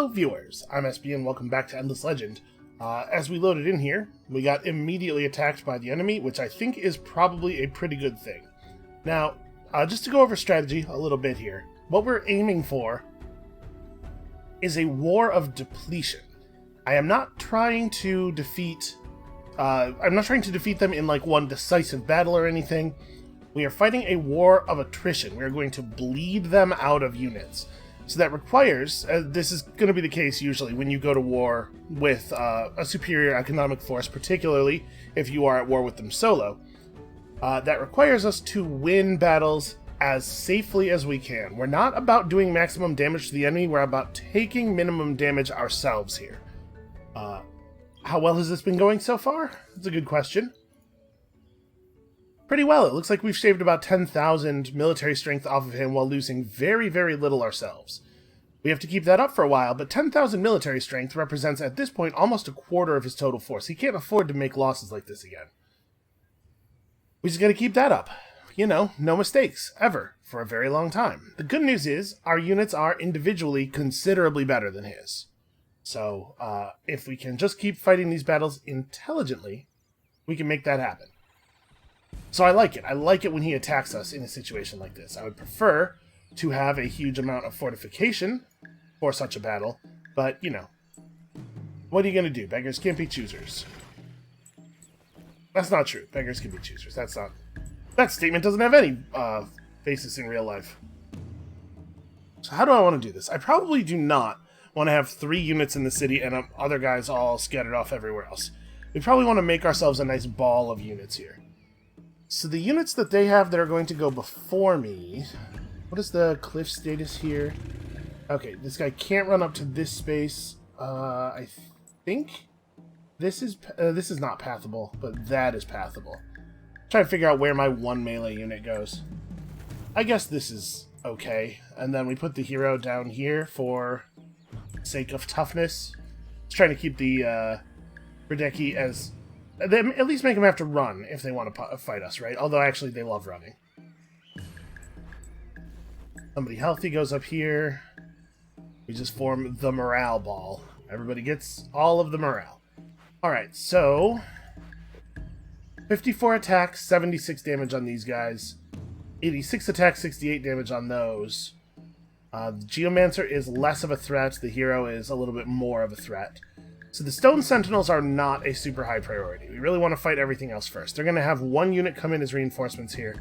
Hello viewers, I'm SB and welcome back to Endless Legend. As we loaded in here, we got immediately attacked by the enemy, which I think is probably a pretty good thing. Now, just to go over strategy a little bit here, what we're aiming for is a war of depletion. I am not trying to defeat them in like one decisive battle or anything. We are fighting a war of attrition. We are going to bleed them out of units. So that requires, this is going to be the case usually when you go to war with a superior economic force, particularly if you are at war with them solo. That requires us to win battles as safely as we can. We're not about doing maximum damage to the enemy, we're about taking minimum damage ourselves here. How well has this been going so far? That's a good question. Pretty well. It looks like we've shaved about 10,000 military strength off of him while losing very, very little ourselves. We have to keep that up for a while, but 10,000 military strength represents at this point almost a quarter of his total force. He can't afford to make losses like this again. We just gotta keep that up. You know, no mistakes, ever, for a very long time. The good news is, our units are individually considerably better than his. So, if we can just keep fighting these battles intelligently, we can make that happen. So I like it. I like it when he attacks us in a situation like this. I would prefer to have a huge amount of fortification for such a battle, but, you know, what are you going to do? Beggars can't be choosers. That's not true. Beggars can be choosers. That statement doesn't have any basis in real life. So how do I want to do this? I probably do not want to have 3 units in the city and other guys all scattered off everywhere else. We probably want to make ourselves a nice ball of units here. So the units that they have that are going to go before me... What is the cliff status here? Okay, this guy can't run up to this space. I think this is not pathable, but that is pathable. Try to figure out where my 1 melee unit goes. I guess this is okay. And then we put the hero down here for sake of toughness. Just trying to keep the Radecki as... At least make them have to run if they want to fight us, right? Although, actually, they love running. Somebody healthy goes up here. We just form the morale ball. Everybody gets all of the morale. Alright, so... 54 attacks, 76 damage on these guys. 86 attacks, 68 damage on those. The Geomancer is less of a threat. The hero is a little bit more of a threat. So the Stone Sentinels are not a super high priority. We really want to fight everything else first. They're going to have 1 unit come in as reinforcements here.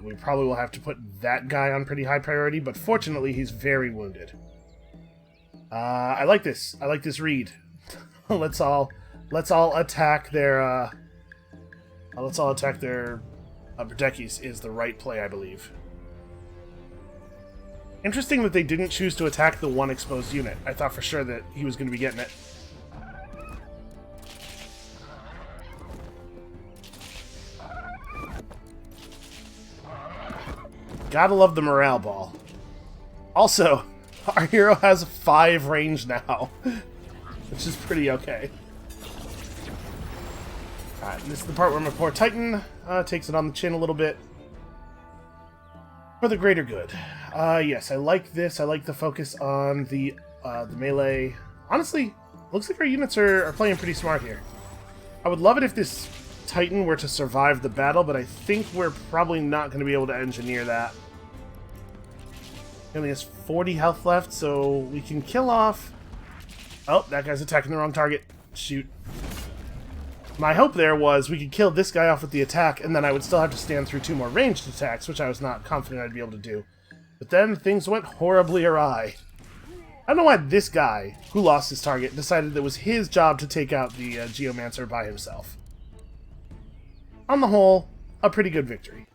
We probably will have to put that guy on pretty high priority, but fortunately he's very wounded. I like this. I like this read. Let's all attack their Bradeckis is the right play, I believe. Interesting that they didn't choose to attack the 1 exposed unit. I thought for sure that he was going to be getting it. Gotta love the morale ball. Also, our hero has 5 range now, which is pretty okay. Alright, this is the part where my poor Titan takes it on the chin a little bit. For the greater good. Yes, I like this. I like the focus on the melee. Honestly, looks like our units are playing pretty smart here. I would love it if this Titan were to survive the battle, but I think we're probably not going to be able to engineer that. He only has 40 health left, so we can kill off... Oh, that guy's attacking the wrong target. Shoot. My hope there was we could kill this guy off with the attack, and then I would still have to stand through 2 more ranged attacks, which I was not confident I'd be able to do. But then things went horribly awry. I don't know why this guy, who lost his target, decided it was his job to take out the Geomancer by himself. On the whole, a pretty good victory.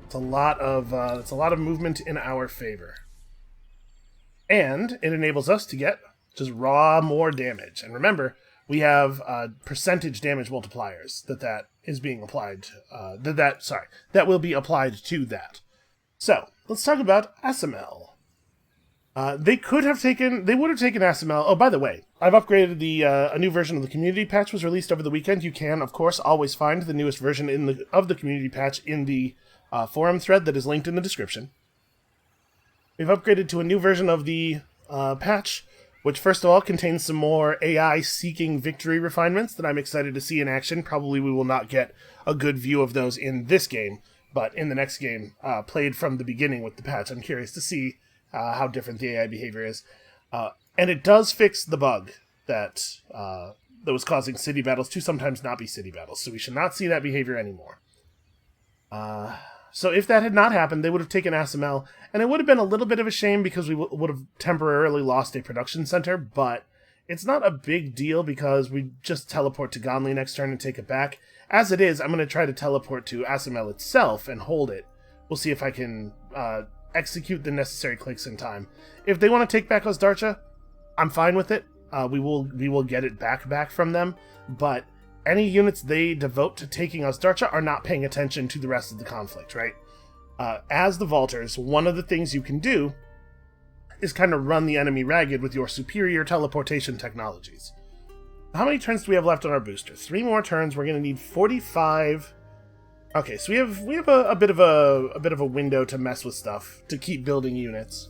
It's a lot of movement in our favor. And it enables us to get just raw more damage. And remember, we have percentage damage multipliers that is being applied. That will be applied to that. So let's talk about SML. They would have taken SML. Oh, by the way, I've upgraded a new version of the community patch was released over the weekend. You can, of course, always find the newest version of the community patch in the forum thread that is linked in the description. We've upgraded to a new version of the patch, which first of all contains some more AI-seeking victory refinements that I'm excited to see in action. Probably we will not get a good view of those in this game, but in the next game, played from the beginning with the patch, I'm curious to see how different the AI behavior is. And it does fix the bug that was causing city battles to sometimes not be city battles, so we should not see that behavior anymore. So if that had not happened, they would have taken ASML, and it would have been a little bit of a shame because we would have temporarily lost a production center, but it's not a big deal because we just teleport to Gonli next turn and take it back. As it is, I'm going to try to teleport to ASML itself and hold it. We'll see if I can execute the necessary clicks in time. If they want to take back Ozdarcha, I'm fine with it. We will get it back from them, but any units they devote to taking Ozdarcha are not paying attention to the rest of the conflict, right? As the Vaulters, one of the things you can do is kind of run the enemy ragged with your superior teleportation technologies. How many turns do we have left on our booster? 3 more turns. We're going to need 45. Okay, so we have a bit of a window to mess with stuff to keep building units.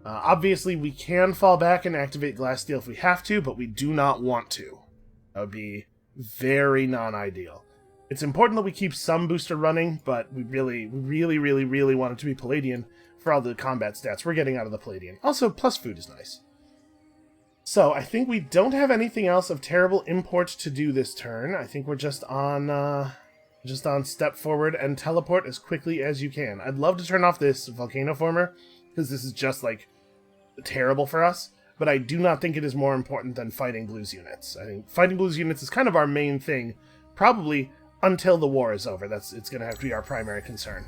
Obviously, we can fall back and activate Glasssteel if we have to, but we do not want to. That would be very non-ideal. It's important that we keep some booster running, but we really want it to be Palladian for all the combat stats we're getting out of the Palladian. Also, plus food is nice. So, I think we don't have anything else of terrible import to do this turn. I think we're just on step forward and teleport as quickly as you can. I'd love to turn off this Volcano Former, because this is just, like, terrible for us. But I do not think it is more important than fighting Blues units. I think fighting Blues units is kind of our main thing, probably until the war is over. It's going to have to be our primary concern.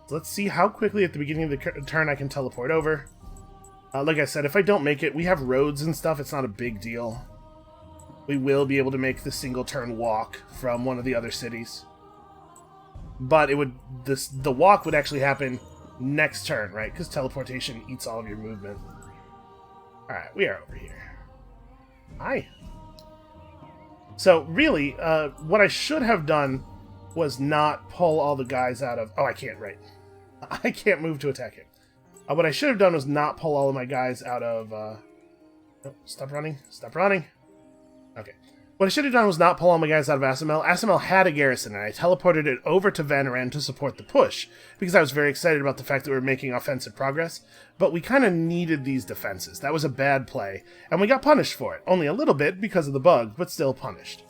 So let's see how quickly at the beginning of the turn I can teleport over. Like I said, if I don't make it, we have roads and stuff. It's not a big deal. We will be able to make the single turn walk from one of the other cities. But the walk would actually happen next turn, right? Because teleportation eats all of your movement. Alright, we are over here. Hi. So, really, what I should have done was not pull all the guys out of... Oh, I can't, right. I can't move to attack him. What I should have done was not pull all of my guys out of... Oh, stop running. Stop running. Okay. What I should have done was not pull all my guys out of ASML. ASML had a garrison, and I teleported it over to Vanaran to support the push, because I was very excited about the fact that we were making offensive progress, but we kind of needed these defenses. That was a bad play, and we got punished for it. Only a little bit because of the bug, but still punished.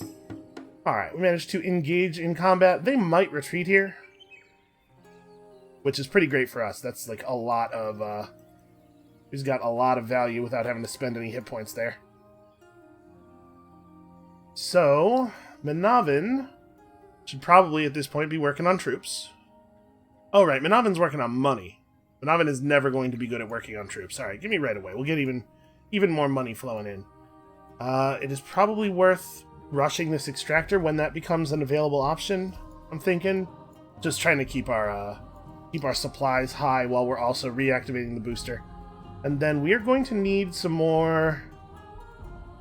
Alright, we managed to engage in combat. They might retreat here, which is pretty great for us. That's like a lot of... He's got a lot of value without having to spend any hit points there. So, Manavin should probably at this point be working on troops. Oh, right, Manavin's working on money. Manavin is never going to be good at working on troops. Alright, give me right away. We'll get even more money flowing in. It is probably worth rushing this extractor when that becomes an available option, I'm thinking. Just trying to keep our supplies high while we're also reactivating the booster. And then we are going to need some more...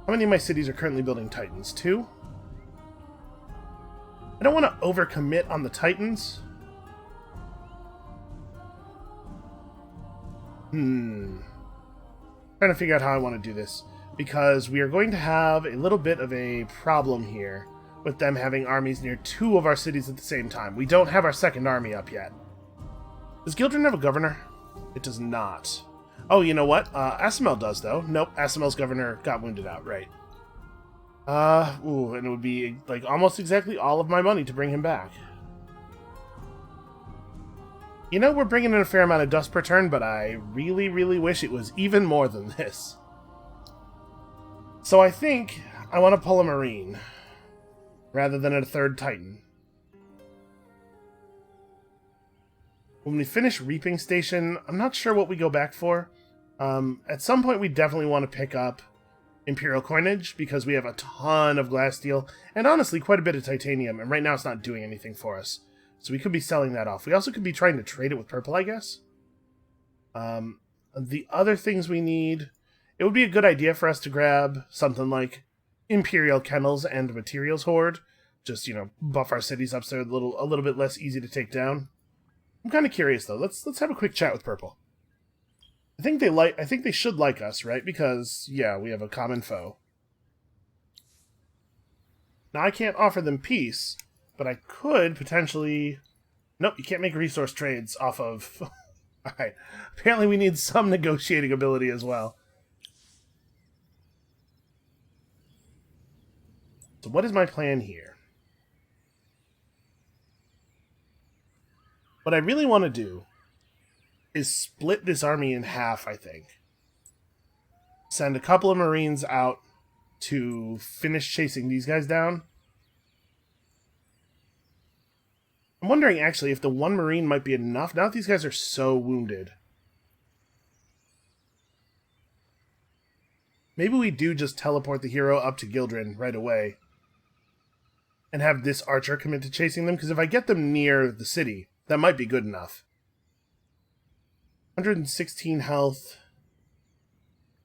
How many of my cities are currently building Titans? 2? I don't want to overcommit on the Titans. Trying to figure out how I want to do this. Because we are going to have a little bit of a problem here with them having armies near 2 of our cities at the same time. We don't have our second army up yet. Does Gildren have a governor? It does not. Oh, you know what? ASML does, though. Nope, ASML's governor got wounded out, right. And it would be, like, almost exactly all of my money to bring him back. You know, we're bringing in a fair amount of dust per turn, but I really wish it was even more than this. So I think I want to pull a Marine, rather than a 3rd Titan. When we finish Reaping Station, I'm not sure what we go back for. At some point, we definitely want to pick up Imperial Coinage, because we have a ton of Glasssteel, and honestly, quite a bit of Titanium, and right now it's not doing anything for us. So we could be selling that off. We also could be trying to trade it with Purple, I guess. The other things we need... It would be a good idea for us to grab something like Imperial Kennels and Materials Horde. Just, you know, buff our cities up so they're a little bit less easy to take down. I'm kind of curious though. Let's have a quick chat with Purple. I think they should like us, right? Because yeah, we have a common foe. Now I can't offer them peace, but I could potentially. Nope, you can't make resource trades off of. Alright. Apparently we need some negotiating ability as well. So what is my plan here? What I really want to do is split this army in half, I think. Send a couple of Marines out to finish chasing these guys down. I'm wondering, actually, if the one Marine might be enough, now that these guys are so wounded. Maybe we do just teleport the hero up to Gildren right away. And have this archer commit to chasing them, because if I get them near the city, that might be good enough. 116 health.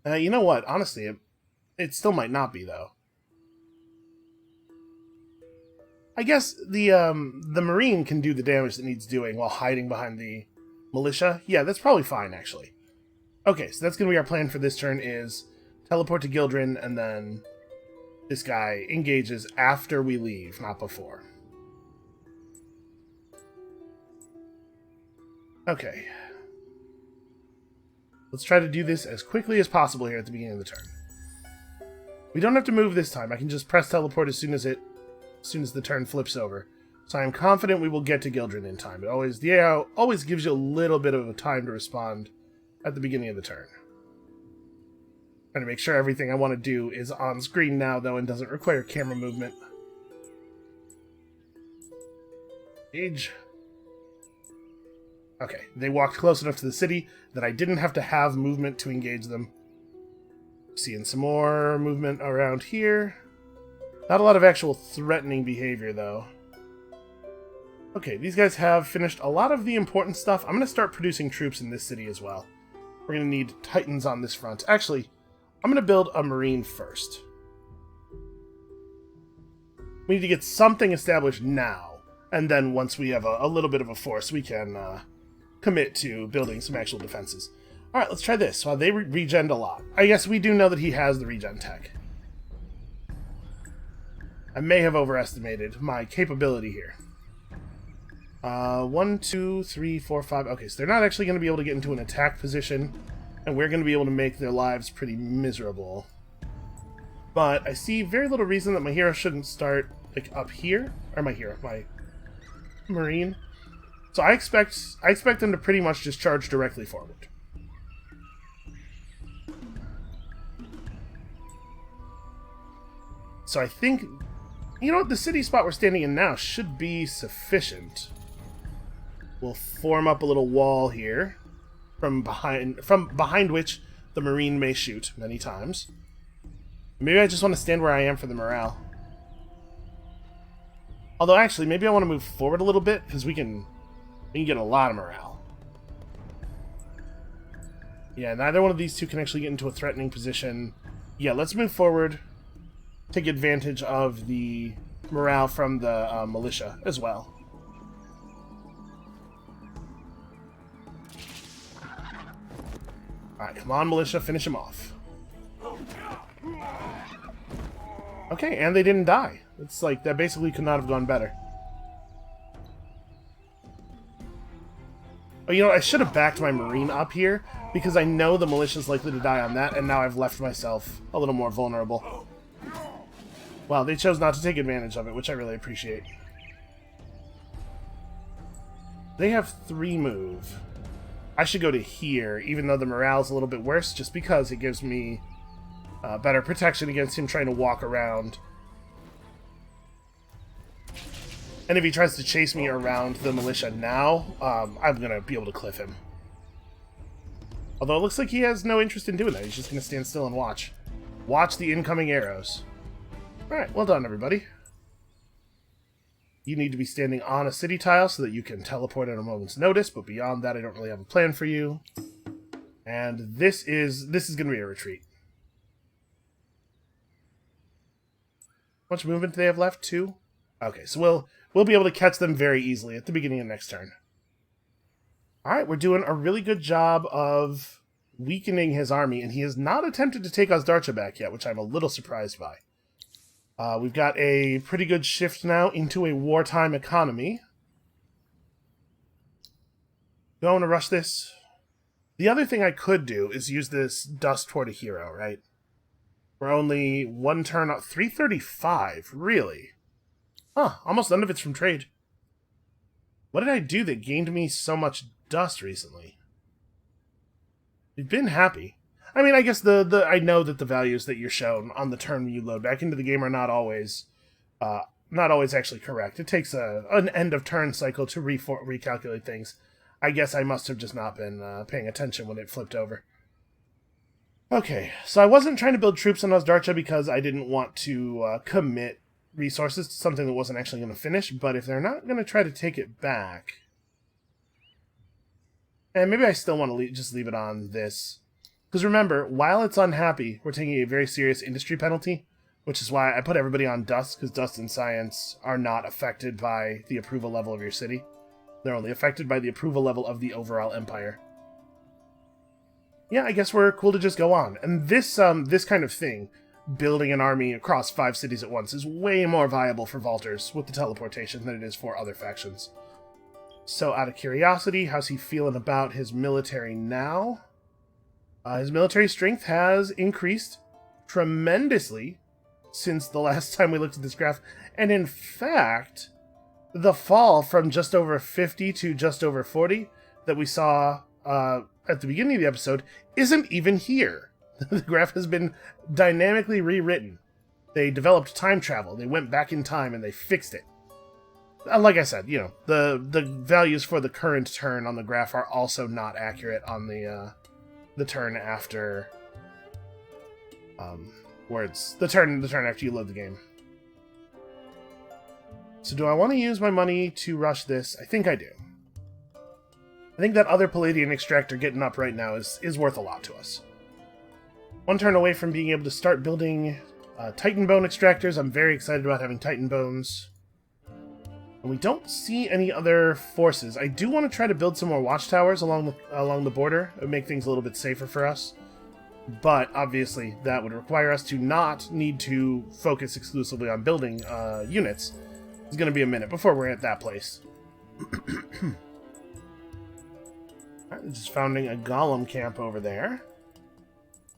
You know what? Honestly, it still might not be, though. I guess the Marine can do the damage that needs doing while hiding behind the militia. Yeah, that's probably fine, actually. Okay, so that's going to be our plan for this turn, is teleport to Gildren, and then this guy engages after we leave, not before. Okay. Let's try to do this as quickly as possible here at the beginning of the turn. We don't have to move this time. I can just press teleport as soon as the turn flips over. So I'm confident we will get to Gildren in time. The AI always gives you a little bit of a time to respond at the beginning of the turn. Trying to make sure everything I want to do is on screen now, though, and doesn't require camera movement. Age. Okay, they walked close enough to the city that I didn't have to have movement to engage them. Seeing some more movement around here. Not a lot of actual threatening behavior, though. Okay, these guys have finished a lot of the important stuff. I'm going to start producing troops in this city as well. We're going to need Titans on this front. Actually, I'm going to build a Marine first. We need to get something established now. And then once we have a little bit of a force, we can commit to building some actual defenses. Alright, let's try this. They regened a lot. I guess we do know that he has the regen tech. I may have overestimated my capability here. 1, 2, 3, 4, 5. Okay, so they're not actually going to be able to get into an attack position, and we're going to be able to make their lives pretty miserable. But I see very little reason that my hero shouldn't start, like, up here. Or my Marine. So I expect them to pretty much just charge directly forward. So I think, you know what, the city spot we're standing in now should be sufficient. We'll form up a little wall here from behind which the Marine may shoot many times. Maybe I just want to stand where I am for the morale. Although actually, maybe I want to move forward a little bit because we can get a lot of morale. Yeah, neither one of these two can actually get into a threatening position. Yeah, let's move forward. Take advantage of the morale from the militia as well. Alright, come on, militia, finish him off. Okay, and they didn't die. It's like, that basically could not have gone better. Oh, you know, I should have backed my Marine up here, because I know the militia's likely to die on that, and now I've left myself a little more vulnerable. Well, they chose not to take advantage of it, which I really appreciate. They have 3 move. I should go to here, even though the morale's a little bit worse, just because it gives me better protection against him trying to walk around. And if he tries to chase me around the militia now, I'm going to be able to cliff him. Although it looks like he has no interest in doing that. He's just going to stand still and watch. Watch the incoming arrows. Alright, well done, everybody. You need to be standing on a city tile so that you can teleport at a moment's notice, but beyond that, I don't really have a plan for you. And this is going to be a retreat. How much movement do they have left? 2? Okay, so we'll be able to catch them very easily at the beginning of next turn. Alright, we're doing a really good job of weakening his army, and he has not attempted to take Osdarcha back yet, which I'm a little surprised by. We've got a pretty good shift now into a wartime economy. Do I want to rush this? The other thing I could do is use this dust toward a hero, right? We're only one turn up. 335, really? Huh, almost none of it's from trade. What did I do that gained me so much dust recently? We've been happy. I mean, I guess I know that the values that you're shown on the turn when you load back into the game are not always actually correct. It takes an end of turn cycle to recalculate things. I guess I must have just not been paying attention when it flipped over. Okay, so I wasn't trying to build troops on Osdarcha because I didn't want to commit resources to something that wasn't actually going to finish, but if they're not going to try to take it back... And maybe I still want to just leave it on this. Because remember, while it's unhappy, we're taking a very serious industry penalty, which is why I put everybody on dust, because dust and science are not affected by the approval level of your city. They're only affected by the approval level of the overall empire. Yeah, I guess we're cool to just go on. And this kind of thing, building an army across 5 cities at once, is way more viable for Vaulters with the teleportation than it is for other factions. So, out of curiosity, how's he feeling about his military now? His military strength has increased tremendously since the last time we looked at this graph. And in fact, the fall from just over 50 to just over 40 that we saw at the beginning of the episode isn't even here. The graph has been dynamically rewritten. They developed time travel. They went back in time and they fixed it. Like I said, you know, the values for the current turn on the graph are also not accurate on the turn after the turn after you load the game. So do I want to use my money to rush this? I think I do. I think that other Palladian extractor getting up right now is worth a lot to us. One turn away from being able to start building Titan Bone extractors. I'm very excited about having Titan Bones. And we don't see any other forces. I do want to try to build some more watchtowers along the border. It would make things a little bit safer for us. But obviously that would require us to not need to focus exclusively on building units. It's going to be a minute before we're at that place. Alright, just founding a golem camp over there.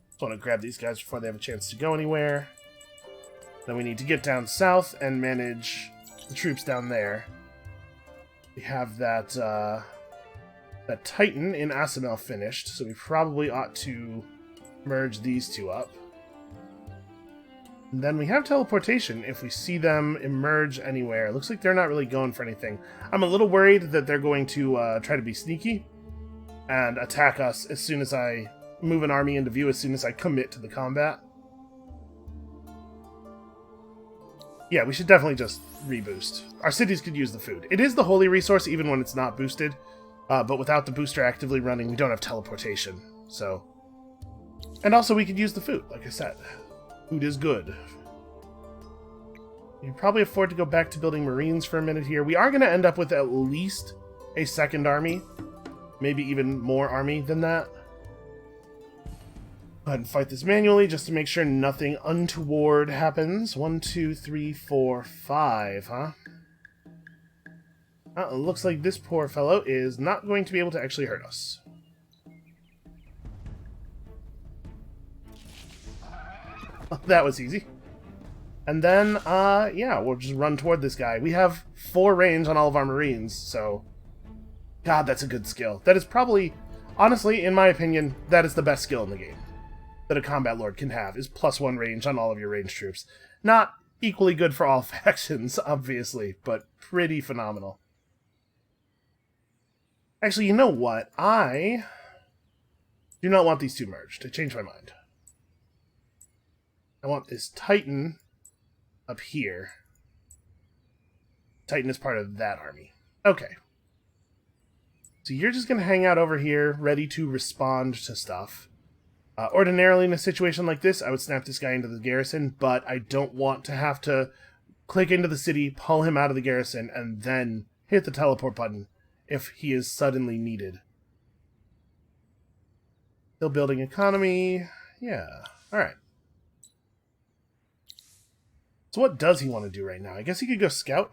Just want to grab these guys before they have a chance to go anywhere. Then we need to get down south and manage the troops down there. We have that Titan in Asamel finished, so we probably ought to merge these two up. And then we have teleportation if we see them emerge anywhere. It looks like they're not really going for anything. I'm a little worried that they're going to try to be sneaky and attack us as soon as I move an army into view, as soon as I commit to the combat. Yeah, we should definitely just reboost. Our cities could use the food. It is the holy resource even when it's not boosted, but without the booster actively running, we don't have teleportation. So, and also we could use the food, like I said. Food is good. You can probably afford to go back to building Marines for a minute here. We are going to end up with at least a second army, maybe even more army than that. Go ahead and fight this manually just to make sure nothing untoward happens. 1, 2, 3, 4, 5, huh? It looks like this poor fellow is not going to be able to actually hurt us. That was easy. And then, yeah, we'll just run toward this guy. We have 4 range on all of our Marines, so... God, that's a good skill. That is probably, honestly, in my opinion, that is the best skill in the game that a combat lord can have, is +1 range on all of your ranged troops. Not equally good for all factions, obviously, but pretty phenomenal. Actually, you know what? I do not want these two merged. I changed my mind. I want this Titan up here. Titan is part of that army. Okay. So you're just going to hang out over here, ready to respond to stuff. Ordinarily, in a situation like this, I would snap this guy into the garrison, but I don't want to have to click into the city, pull him out of the garrison, and then hit the teleport button if he is suddenly needed. Still building economy. Yeah. Alright. So what does he want to do right now? I guess he could go scout.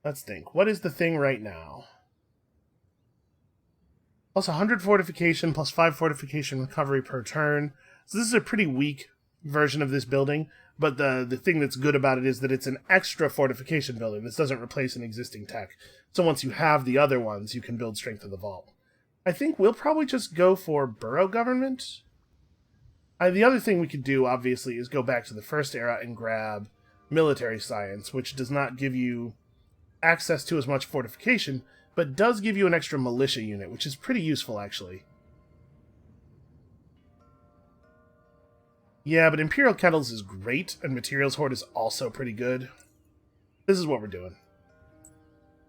Let's think. What is the thing right now? Plus 100 fortification, plus 5 fortification recovery per turn. So this is a pretty weak version of this building, but the thing that's good about it is that it's an extra fortification building. This doesn't replace an existing tech. So once you have the other ones, you can build Strength of the Vault. I think we'll probably just go for borough government. The other thing we could do, obviously, is go back to the first era and grab military science, which does not give you access to as much fortification, but does give you an extra militia unit, which is pretty useful, actually. Yeah, but Imperial Kettles is great, and Materials Horde is also pretty good. This is what we're doing.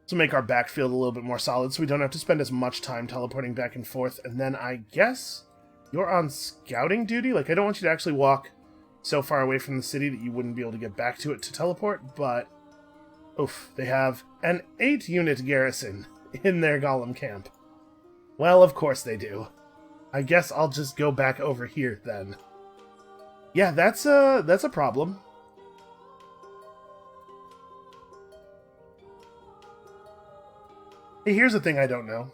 To make our backfield a little bit more solid, so we don't have to spend as much time teleporting back and forth. And then I guess you're on scouting duty? Like, I don't want you to actually walk so far away from the city that you wouldn't be able to get back to it to teleport, but... Oof, they have an 8-unit garrison in their golem camp. Well, of course they do. I guess I'll just go back over here, then. Yeah, that's a problem. Hey, here's the thing I don't know.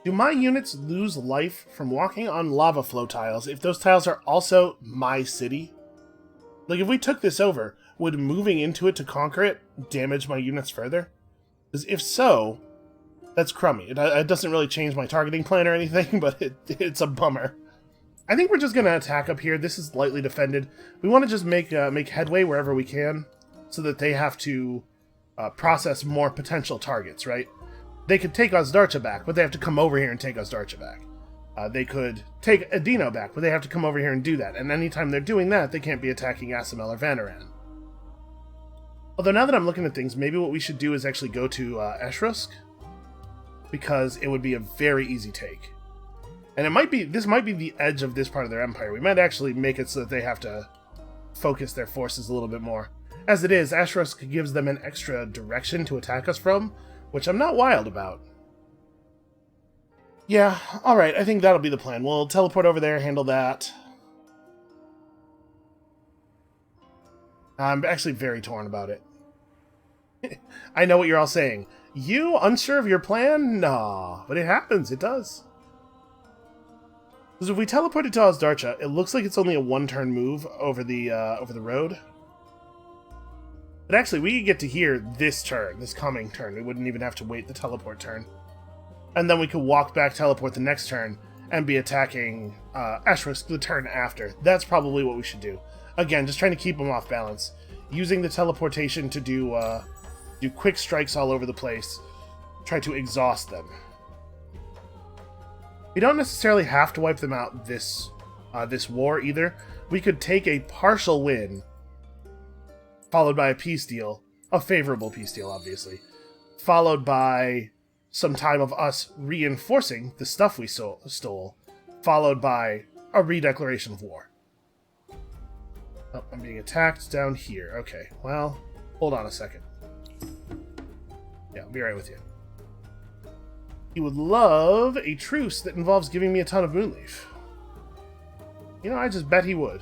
Do my units lose life from walking on lava flow tiles if those tiles are also my city? Like, if we took this over, would moving into it to conquer it damage my units further? Because if so, that's crummy. It doesn't really change my targeting plan or anything, but it's a bummer. I think we're just going to attack up here. This is lightly defended. We want to just make headway wherever we can, so that they have to process more potential targets, right? They could take Ozdarcha back, but they have to come over here and take Ozdarcha back. They could take Adino back, but they have to come over here and do that. And anytime they're doing that, they can't be attacking Asamel or Vanaran. Although now that I'm looking at things, maybe what we should do is actually go to Eshrusk, because it would be a very easy take. And this might be the edge of this part of their empire. We might actually make it so that they have to focus their forces a little bit more. As it is, Eshrusk gives them an extra direction to attack us from, which I'm not wild about. Yeah, alright, I think that'll be the plan. We'll teleport over there, handle that. I'm actually very torn about it. I know what you're all saying. You unsure of your plan? Nah, but it happens, it does. Because if we teleported to Ozdarcha, it looks like it's only a one-turn move over the road. But actually, we could get to here this turn, this coming turn. We wouldn't even have to wait the teleport turn. And then we could walk back, teleport the next turn, and be attacking Eshrusk the turn after. That's probably what we should do. Again, just trying to keep them off balance. Using the teleportation to do quick strikes all over the place. Try to exhaust them. We don't necessarily have to wipe them out this war either. We could take a partial win, followed by a peace deal, a favorable peace deal, obviously, followed by some time of us reinforcing the stuff we stole, followed by a redeclaration of war. Oh, I'm being attacked down here. Okay, well, hold on a second. Yeah, I'll be right with you. He would love a truce that involves giving me a ton of Moonleaf. You know, I just bet he would.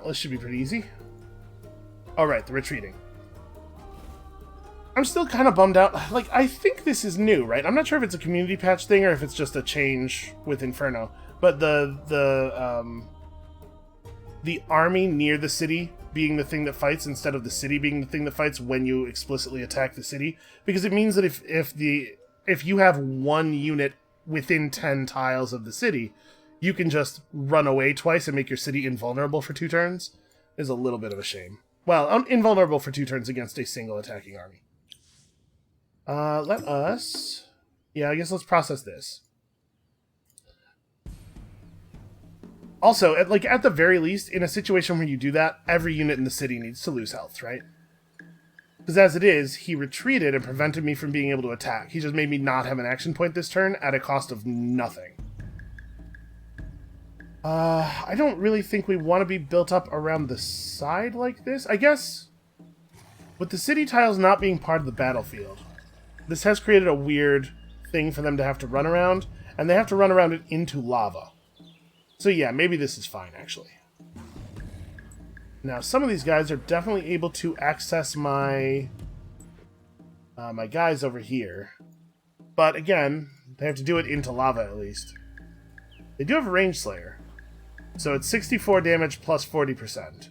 This should be pretty easy. Alright, the retreating. I'm still kind of bummed out. Like, I think this is new, right? I'm not sure if it's a community patch thing or if it's just a change with Inferno. But the army near the city being the thing that fights instead of the city being the thing that fights when you explicitly attack the city. Because it means that if you have one unit within 10 tiles of the city, you can just run away twice and make your city invulnerable for 2 turns. Is a little bit of a shame. Well, invulnerable for 2 turns against a single attacking army. Let us... Yeah, I guess let's process this. Also, at the very least, in a situation where you do that, every unit in the city needs to lose health, right? Because as it is, he retreated and prevented me from being able to attack. He just made me not have an action point this turn at a cost of nothing. I don't really think we want to be built up around the side like this. I guess, with the city tiles not being part of the battlefield, this has created a weird thing for them to have to run around, and they have to run around it into lava. So yeah, maybe this is fine, actually. Now, some of these guys are definitely able to access my my guys over here. But again, they have to do it into lava at least. They do have a range slayer. So it's 64 damage plus 40%.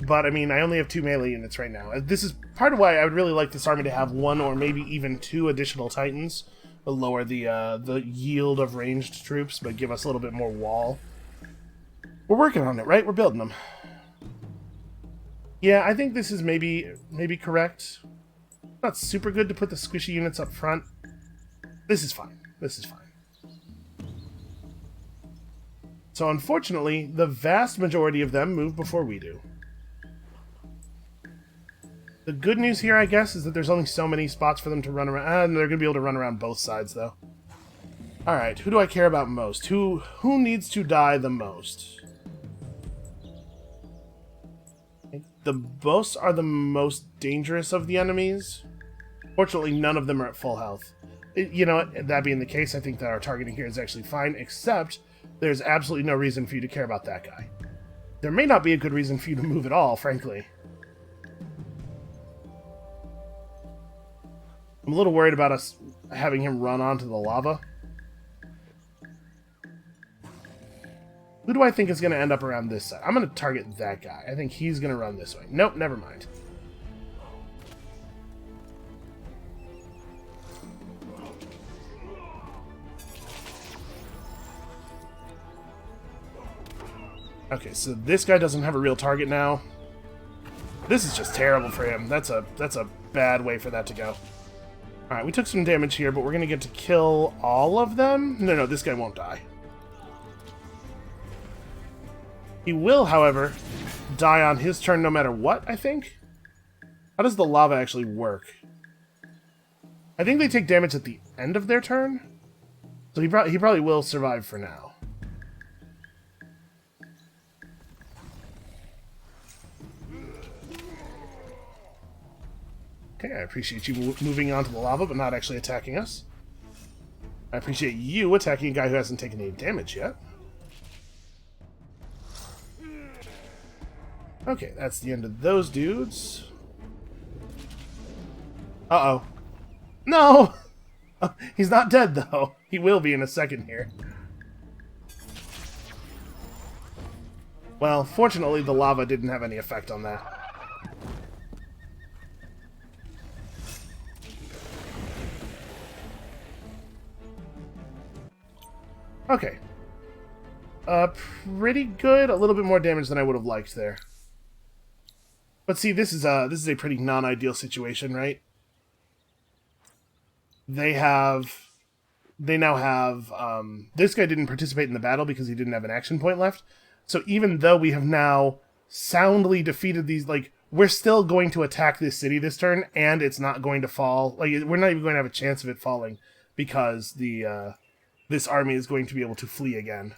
But, I mean, I only have 2 melee units right now. This is part of why I would really like this army to have 1 or maybe even 2 additional titans. To lower the yield of ranged troops, but give us a little bit more wall. We're working on it, right? We're building them. Yeah, I think this is maybe correct. Not super good to put the squishy units up front. This is fine. This is fine. So unfortunately, the vast majority of them move before we do. The good news here, I guess, is that there's only so many spots for them to run around. And they're going to be able to run around both sides, though. Alright, who do I care about most? Who needs to die the most? The boasts are the most dangerous of the enemies. Fortunately, none of them are at full health. You know what? That being the case, I think that our targeting here is actually fine, except there's absolutely no reason for you to care about that guy. There may not be a good reason for you to move at all, frankly. I'm a little worried about us having him run onto the lava. Who do I think is going to end up around this side? I'm going to target that guy. I think he's going to run this way. Nope, never mind. Okay, so this guy doesn't have a real target now. This is just terrible for him. That's a bad way for that to go. Alright, we took some damage here, but we're going to get to kill all of them? No, this guy won't die. He will, however, die on his turn no matter what, I think? How does the lava actually work? I think they take damage at the end of their turn? So he probably will survive for now. Okay, I appreciate you moving onto the lava, but not actually attacking us. I appreciate you attacking a guy who hasn't taken any damage yet. Okay, that's the end of those dudes. Uh-oh. No! He's not dead, though. He will be in a second here. Well, fortunately, the lava didn't have any effect on that. Okay. Pretty good. A little bit more damage than I would have liked there. But see, this is a pretty non-ideal situation, right? They now have, this guy didn't participate in the battle because he didn't have an action point left. So even though we have now soundly defeated these, like, we're still going to attack this city this turn, and it's not going to fall. Like, we're not even going to have a chance of it falling because this army is going to be able to flee again.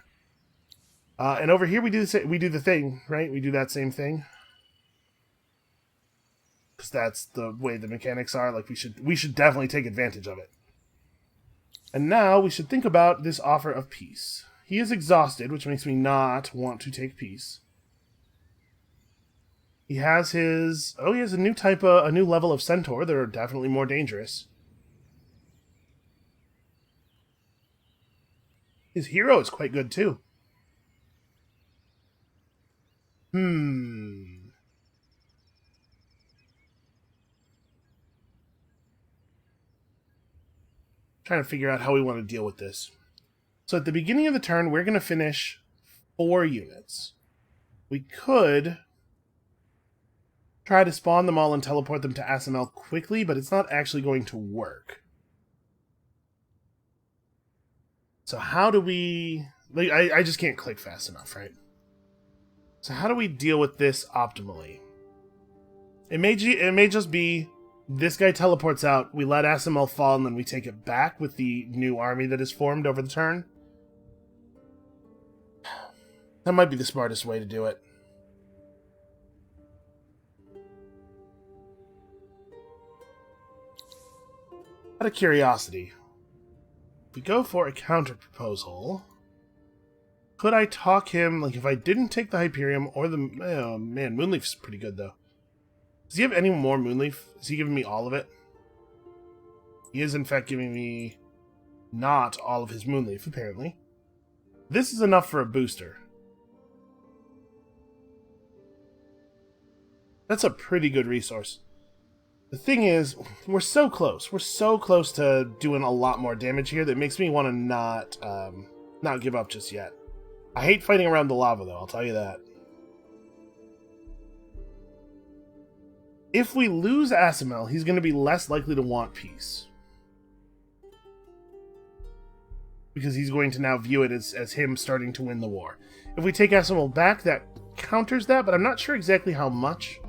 And over here we do the thing, right? We do that same thing. Because that's the way the mechanics are. Like, we should definitely take advantage of it. And now we should think about this offer of peace. He is exhausted, which makes me not want to take peace. He has his... Oh, he has a new level of centaur that are definitely more dangerous. His hero is quite good, too. Trying to figure out how we want to deal with this. So at the beginning of the turn, we're going to finish 4 units. We could try to spawn them all and teleport them to Asimel quickly, but it's not actually going to work. So how do we... Like, I just can't click fast enough, right? So how do we deal with this optimally? It may just be This guy teleports out, we let Asimel fall, and then we take it back with the new army that is formed over the turn. That might be the smartest way to do it. Out of curiosity, if we go for a counter proposal, could I talk him, like if I didn't take the Hyperium or the... Oh man, Moonleaf's pretty good though. Does he have any more Moonleaf? Is he giving me all of it? He is in fact giving me not all of his Moonleaf, apparently. This is enough for a booster. That's a pretty good resource. The thing is, we're so close. We're so close to doing a lot more damage here that makes me want to not give up just yet. I hate fighting around the lava, though, I'll tell you that. If we lose Asimel, he's going to be less likely to want peace. Because he's going to now view it as him starting to win the war. If we take Asimel back, that counters that, but I'm not sure exactly how much.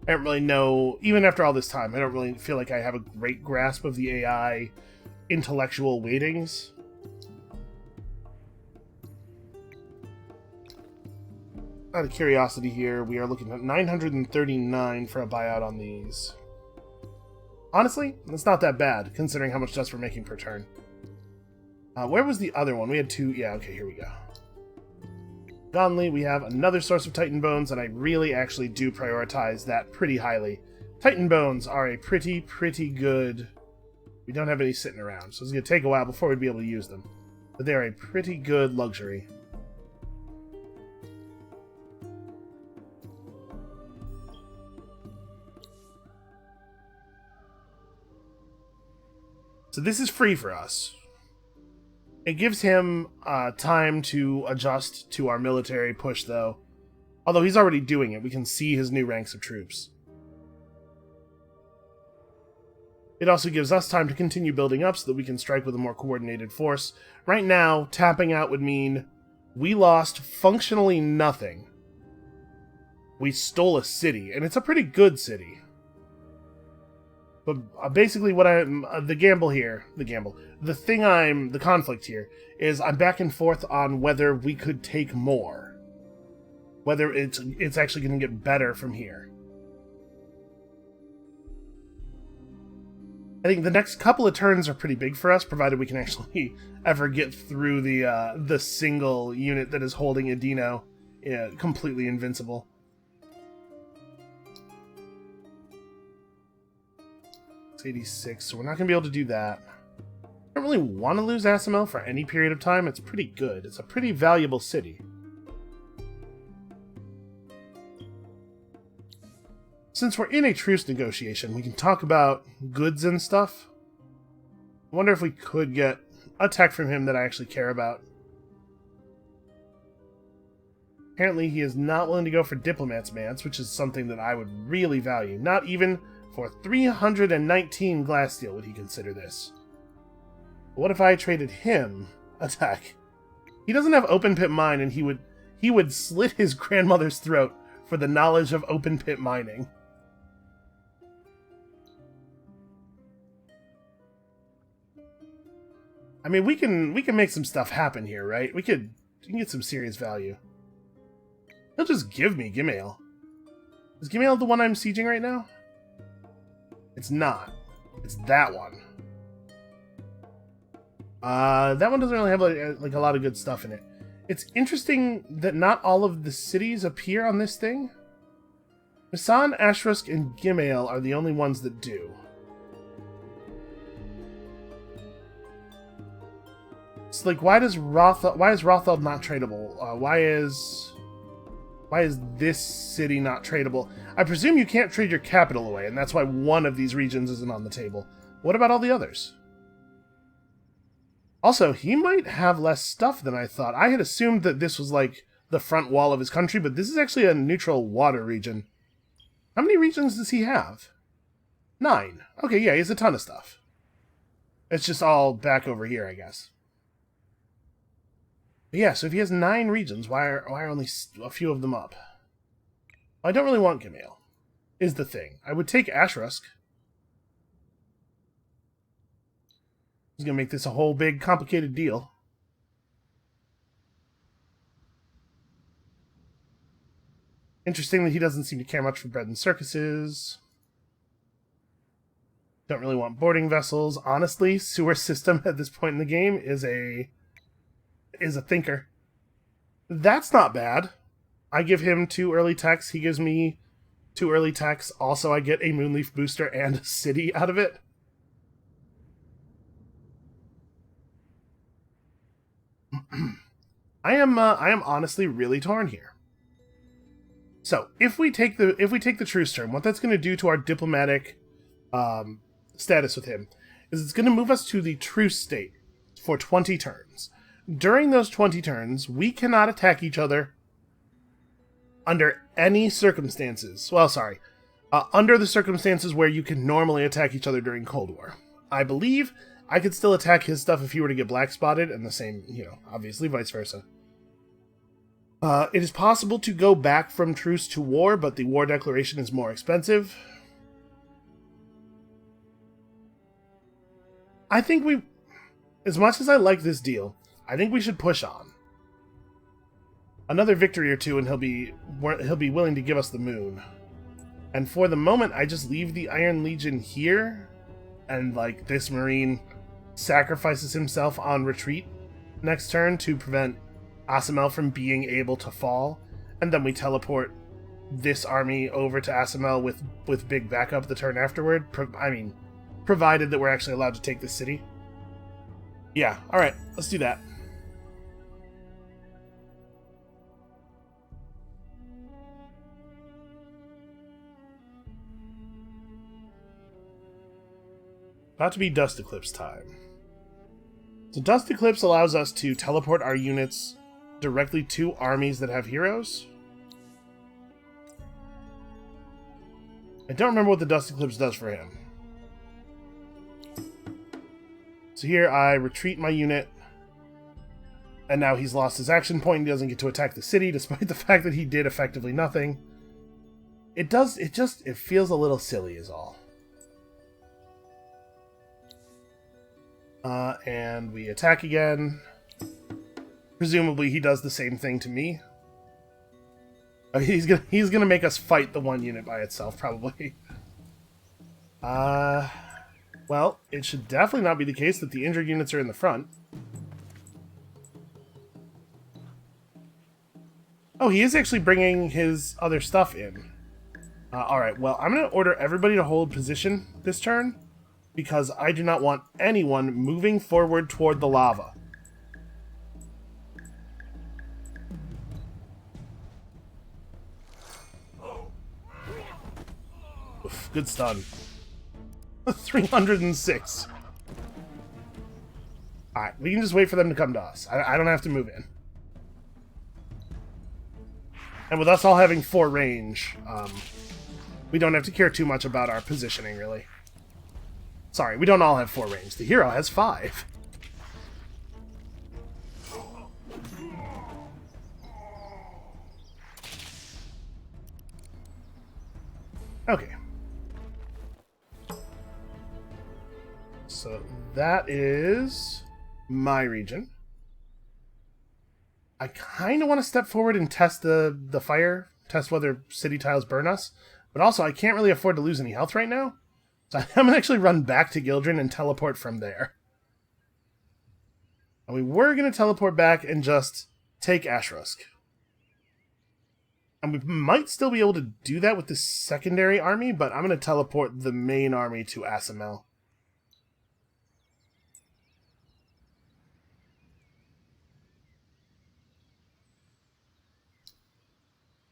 I don't really know, even after all this time, I don't really feel like I have a great grasp of the AI intellectual weightings. Out of curiosity here, we are looking at 939 for a buyout on these. Honestly, it's not that bad, considering how much dust we're making per turn. Where was the other one? We had two... Yeah, okay, here we go. Gonley, we have another source of Titan Bones, and I really actually do prioritize that pretty highly. Titan Bones are a pretty good... We don't have any sitting around, so it's going to take a while before we'd be able to use them. But they're a pretty good luxury. So this is free for us. It gives him time to adjust to our military push, though. Although he's already doing it, we can see his new ranks of troops. It also gives us time to continue building up so that we can strike with a more coordinated force. Right now, tapping out would mean we lost functionally nothing. We stole a city, and it's a pretty good city. But basically what the conflict here is I'm back and forth on whether we could take more. Whether it's actually going to get better from here. I think the next couple of turns are pretty big for us, provided we can actually ever get through the single unit that is holding Adino completely invincible. It's 86, so we're not going to be able to do that. I don't really want to lose Asimel for any period of time. It's pretty good. It's a pretty valuable city. Since we're in a truce negotiation, we can talk about goods and stuff. I wonder if we could get a tech from him that I actually care about. Apparently he is not willing to go for Diplomat's Mance, which is something that I would really value. Not even for 319 glass steel would he consider this. But what if I traded him a tech? He doesn't have open pit mine, and he would slit his grandmother's throat for the knowledge of open pit mining. I mean, we can make some stuff happen here, right? We can get some serious value. He'll just give me Gimail. Is Gimail the one I'm sieging right now? It's not. It's that one. That one doesn't really have like a lot of good stuff in it. It's interesting that not all of the cities appear on this thing. Masan, Ashrusk, and Gimail are the only ones that do. It's like, why is Rothald not tradable? Why is this city not tradable? I presume you can't trade your capital away, and that's why one of these regions isn't on the table. What about all the others? Also, he might have less stuff than I thought. I had assumed that this was like the front wall of his country, but this is actually a neutral water region. How many regions does he have? 9. Okay, yeah, he has a ton of stuff. It's just all back over here, I guess. But yeah, so if he has 9 regions, why are only a few of them up? I don't really want Gimail, is the thing. I would take Ashrusk. He's going to make this a whole big complicated deal. Interesting that he doesn't seem to care much for bread and circuses. Don't really want boarding vessels. Honestly, sewer system at this point in the game is a thinker. That's not bad. I give him 2 early techs. He gives me 2 early techs. Also, I get a Moonleaf booster and a city out of it. I am honestly really torn here. So, if we take the truce term, what that's going to do to our diplomatic status with him is it's going to move us to the truce state for 20 turns. During those 20 turns, we cannot attack each other under any circumstances. Well, sorry. Under the circumstances where you can normally attack each other during Cold War. I believe I could still attack his stuff if he were to get black spotted, and the same, obviously vice versa. It is possible to go back from truce to war, but the war declaration is more expensive. I think as much as I like this deal, I think we should push on. Another victory or two, and he'll be willing to give us the moon. And for the moment, I just leave the Iron Legion here, and this Marine sacrifices himself on retreat next turn to prevent Asamel from being able to fall, and then we teleport this army over to Asamel with big backup the turn afterward. Provided that we're actually allowed to take the city. Yeah, alright, let's do that. About to be Dust Eclipse time. So Dust Eclipse allows us to teleport our units directly to armies that have heroes. I don't remember what the Dust Eclipse does for him. So here I retreat my unit, and now he's lost his action point and he doesn't get to attack the city, despite the fact that he did effectively nothing. It feels a little silly is all. And we attack again. Presumably he does the same thing to me. He's gonna make us fight the one unit by itself, probably. Well, it should definitely not be the case that the injured units are in the front. Oh, he is actually bringing his other stuff in. Alright, well, I'm going to order everybody to hold position this turn, because I do not want anyone moving forward toward the lava. Oof, good stun. 306. Alright, we can just wait for them to come to us. I don't have to move in. And with us all having 4 range, we don't have to care too much about our positioning, really. Sorry, we don't all have 4 range. The hero has 5. Okay. So that is my region. I kind of want to step forward and test the fire, test whether city tiles burn us, but also I can't really afford to lose any health right now, so I'm going to actually run back to Gildren and teleport from there. And we were going to teleport back and just take Ashrusk. And we might still be able to do that with the secondary army, but I'm going to teleport the main army to Asamel.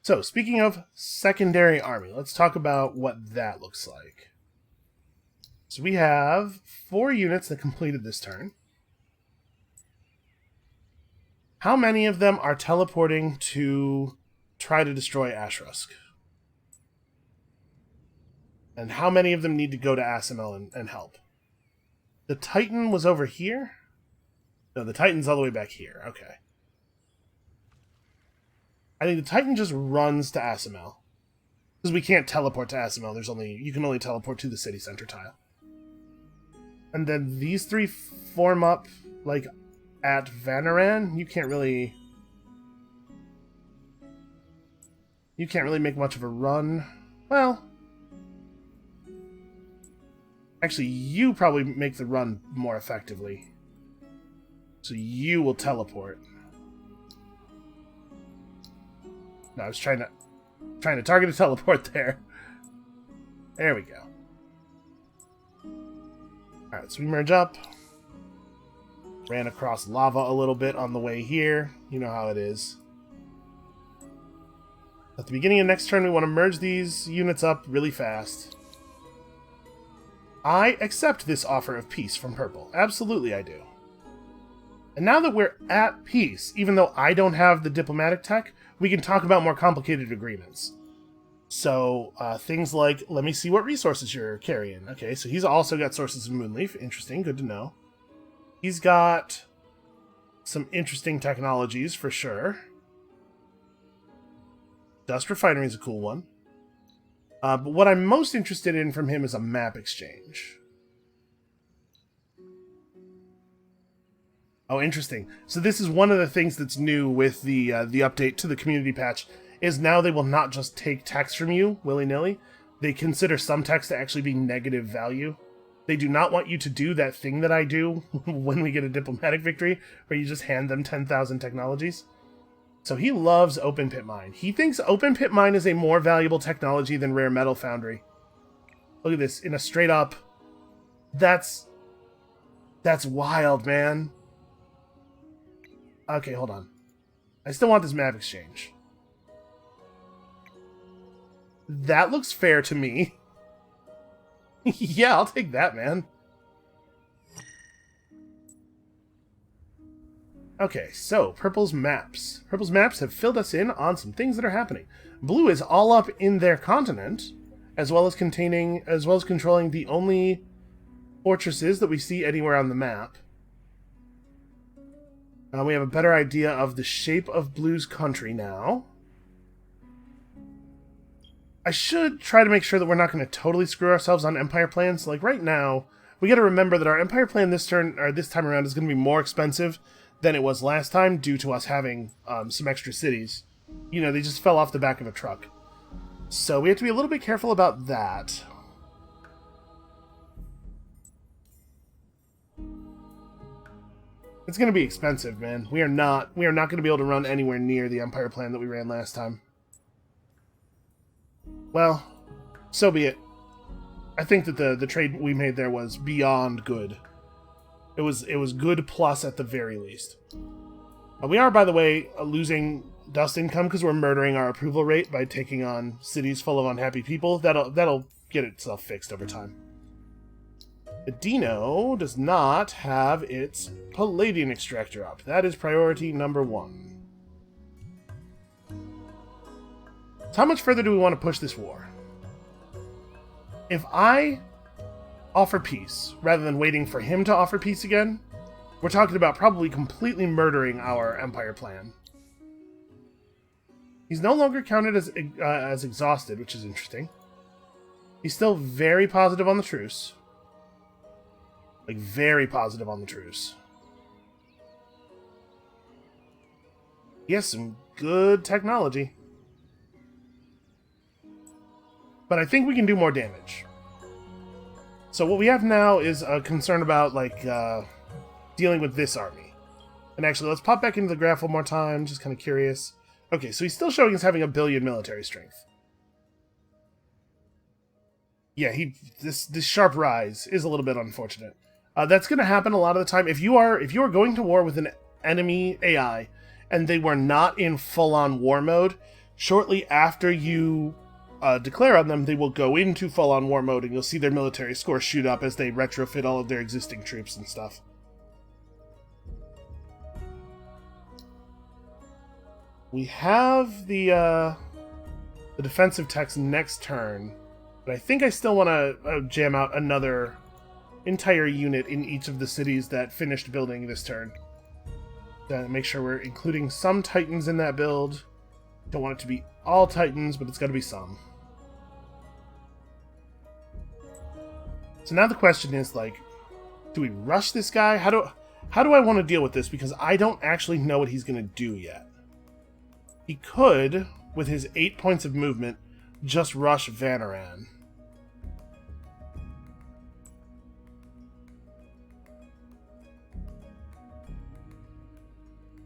So, speaking of secondary army, let's talk about what that looks like. So we have 4 units that completed this turn. How many of them are teleporting to try to destroy Ashrusk? And how many of them need to go to Asamel and help? The Titan was over here? No, the Titan's all the way back here. Okay. I think the Titan just runs to Asamel. Because we can't teleport to Asamel. You can only teleport to the city center tile. And then these three form up, like, at Vanaran. You can't really make much of a run. Well, actually, you probably make the run more effectively. So you will teleport. No, I was trying to target a teleport there. There we go. Alright, so we merge up. Ran across lava a little bit on the way here. You know how it is. At the beginning of next turn, we want to merge these units up really fast. I accept this offer of peace from Purple. Absolutely I do. And now that we're at peace, even though I don't have the diplomatic tech, we can talk about more complicated agreements. So, things like, let me see what resources you're carrying. Okay, so he's also got sources of Moonleaf. Interesting, good to know. He's got some interesting technologies, for sure. Dust Refinery is a cool one. But what I'm most interested in from him is a map exchange. Oh, interesting. So this is one of the things that's new with the update to the community patch, is now they will not just take text from you willy-nilly. They consider some text to actually be negative value. They do not want you to do that thing that I do when we get a diplomatic victory, where you just hand them 10,000 technologies. So he loves Open Pit Mine. He thinks Open Pit Mine is a more valuable technology than Rare Metal Foundry. Look at this, in a straight up... That's wild, man. Okay, hold on. I still want this map exchange. That looks fair to me. Yeah, I'll take that, man. Okay, so Purple's maps. Purple's maps have filled us in on some things that are happening. Blue is all up in their continent, as well as controlling the only fortresses that we see anywhere on the map. We have a better idea of the shape of Blue's country now. I should try to make sure that we're not going to totally screw ourselves on Empire plans. Like right now, we got to remember that our Empire plan this time around is going to be more expensive than it was last time due to us having some extra cities. You know, they just fell off the back of a truck. So we have to be a little bit careful about that. It's going to be expensive, man. We are not going to be able to run anywhere near the Empire plan that we ran last time. Well, so be it. I think that the trade we made there was beyond good. It was good plus at the very least. We are, by the way, losing dust income because we're murdering our approval rate by taking on cities full of unhappy people. That'll get itself fixed over time. Dino does not have its Palladian extractor up. That is priority number 1. So how much further do we want to push this war? If I offer peace, rather than waiting for him to offer peace again, we're talking about probably completely murdering our Empire plan. He's no longer counted as exhausted, which is interesting. He's still very positive on the truce. Like, very positive on the truce. He has some good technology. But I think we can do more damage. So what we have now is a concern about, like, dealing with this army. And actually, let's pop back into the graph one more time, just kind of curious. Okay, so he's still showing us having 1 billion military strength. Yeah, this sharp rise is a little bit unfortunate. That's going to happen a lot of the time. If you are going to war with an enemy AI, and they were not in full-on war mode, shortly after you declare on them, they will go into full-on war mode, and you'll see their military score shoot up as they retrofit all of their existing troops and stuff. We have the defensive techs next turn, but I think I still want to jam out another entire unit in each of the cities that finished building this turn. Make sure we're including some Titans in that build. Don't want it to be all Titans, but it's got to be some. So now the question is, like, Do we rush this guy? How do I want to deal with this? Because I don't actually know what he's going to do yet. He could, with his 8 points of movement, just rush Vanaran.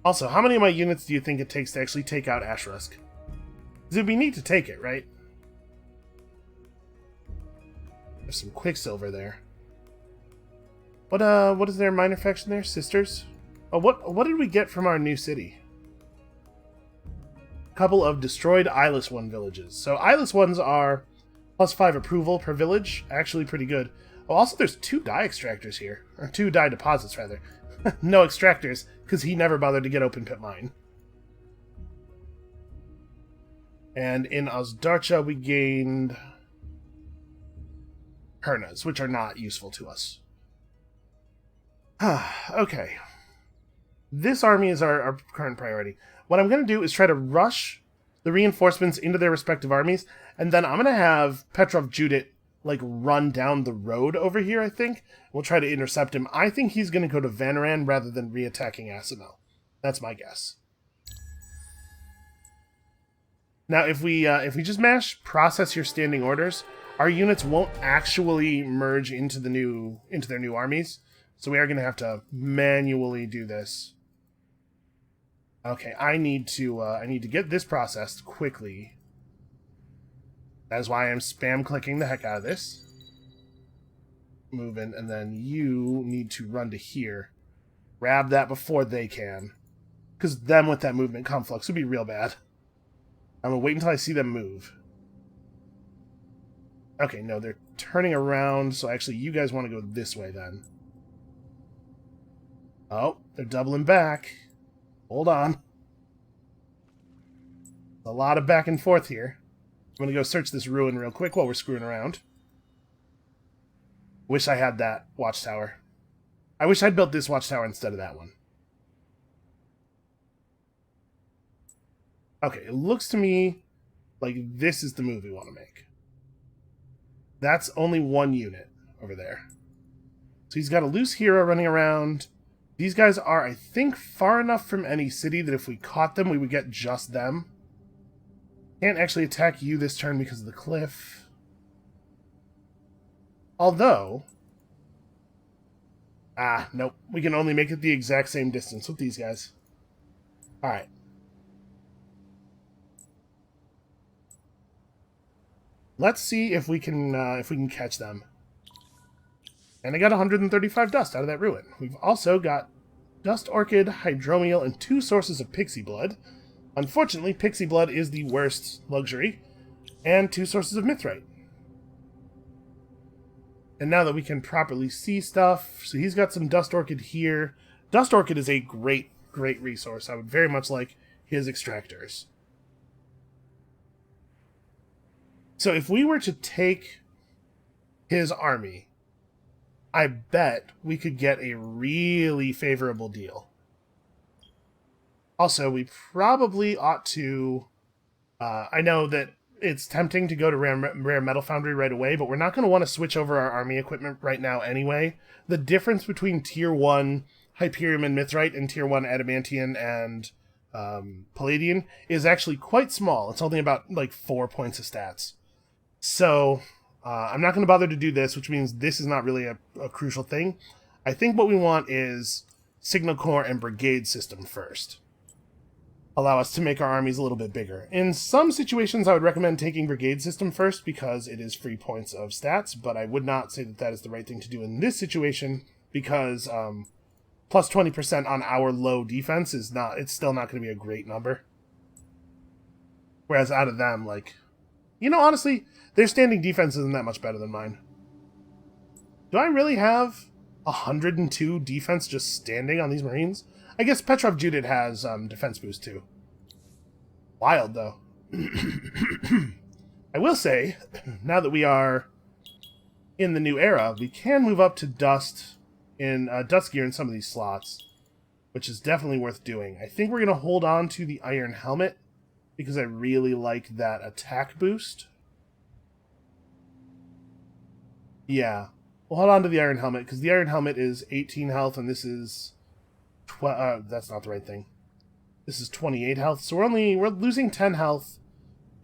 Also, how many of my units do you think it takes to actually take out Ashrusk? Because it'd be neat to take it, right? There's some Quicksilver there. What is their minor faction there? Sisters? Oh, what did we get from our new city? A couple of destroyed Eyeless One villages. So Eyeless Ones are +5 approval per village. Actually pretty good. Oh, also there's 2 dye extractors here. Or 2 dye deposits, rather. No extractors, because he never bothered to get open pit mine. And in Ozdarcha we gained Hernas, which are not useful to us. Okay. This army is our current priority. What I'm going to do is try to rush the reinforcements into their respective armies, and then I'm going to have Petrov Judit like run down the road over here, I think. We'll try to intercept him. I think he's going to go to Vanaran rather than re-attacking Asimel. That's my guess. Now, if we just mash process your standing orders, our units won't actually merge into their new armies. So we are going to have to manually do this. Okay, I need to get this processed quickly. That is why I'm spam clicking the heck out of this. Moving, and then you need to run to here. Grab that before they can. Because them with that movement conflux would be real bad. I'm going to wait until I see them move. Okay, no, they're turning around, so actually you guys want to go this way then. Oh, they're doubling back. Hold on. A lot of back and forth here. I'm going to go search this ruin real quick while we're screwing around. Wish I had that watchtower. I wish I'd built this watchtower instead of that one. Okay, it looks to me like this is the move we want to make. That's only 1 unit over there. So he's got a loose hero running around. These guys are, I think, far enough from any city that if we caught them, we would get just them. Can't actually attack you this turn because of the cliff. Although... nope. We can only make it the exact same distance with these guys. Alright. Let's see if we can catch them. And I got 135 dust out of that ruin. We've also got Dust Orchid, Hydromiel, and 2 sources of Pixie Blood. Unfortunately, Pixie Blood is the worst luxury. And 2 sources of Mithrite. And now that we can properly see stuff, so he's got some Dust Orchid here. Dust Orchid is a great, great resource. I would very much like his extractors. So if we were to take his army, I bet we could get a really favorable deal. Also, we probably ought to... I know that it's tempting to go to Rare Metal Foundry right away, but we're not going to want to switch over our army equipment right now anyway. The difference between Tier 1 Hyperium and Mithrite and Tier 1 Adamantian and Palladian is actually quite small. It's only about, like, 4 points of stats. So... I'm not going to bother to do this, which means this is not really a crucial thing. I think what we want is Signal Corps and Brigade system first. Allow us to make our armies a little bit bigger. In some situations, I would recommend taking Brigade system first because it is free points of stats, but I would not say that that is the right thing to do in this situation because plus 20% on our low defense is not, it's still not going to be a great number. Whereas out of them, like... You know, honestly, their standing defense isn't that much better than mine. Do I really have 102 defense just standing on these Marines? I guess Petrov Judit has defense boost too. Wild, though. I will say, now that we are in the new era, we can move up to Dust Gear in some of these slots, which is definitely worth doing. I think we're going to hold on to the Iron Helmet, because I really like that attack boost. Yeah. We'll hold on to the Iron Helmet, because the Iron Helmet is 18 health, and this is... that's not the right thing. This is 28 health, so we're losing 10 health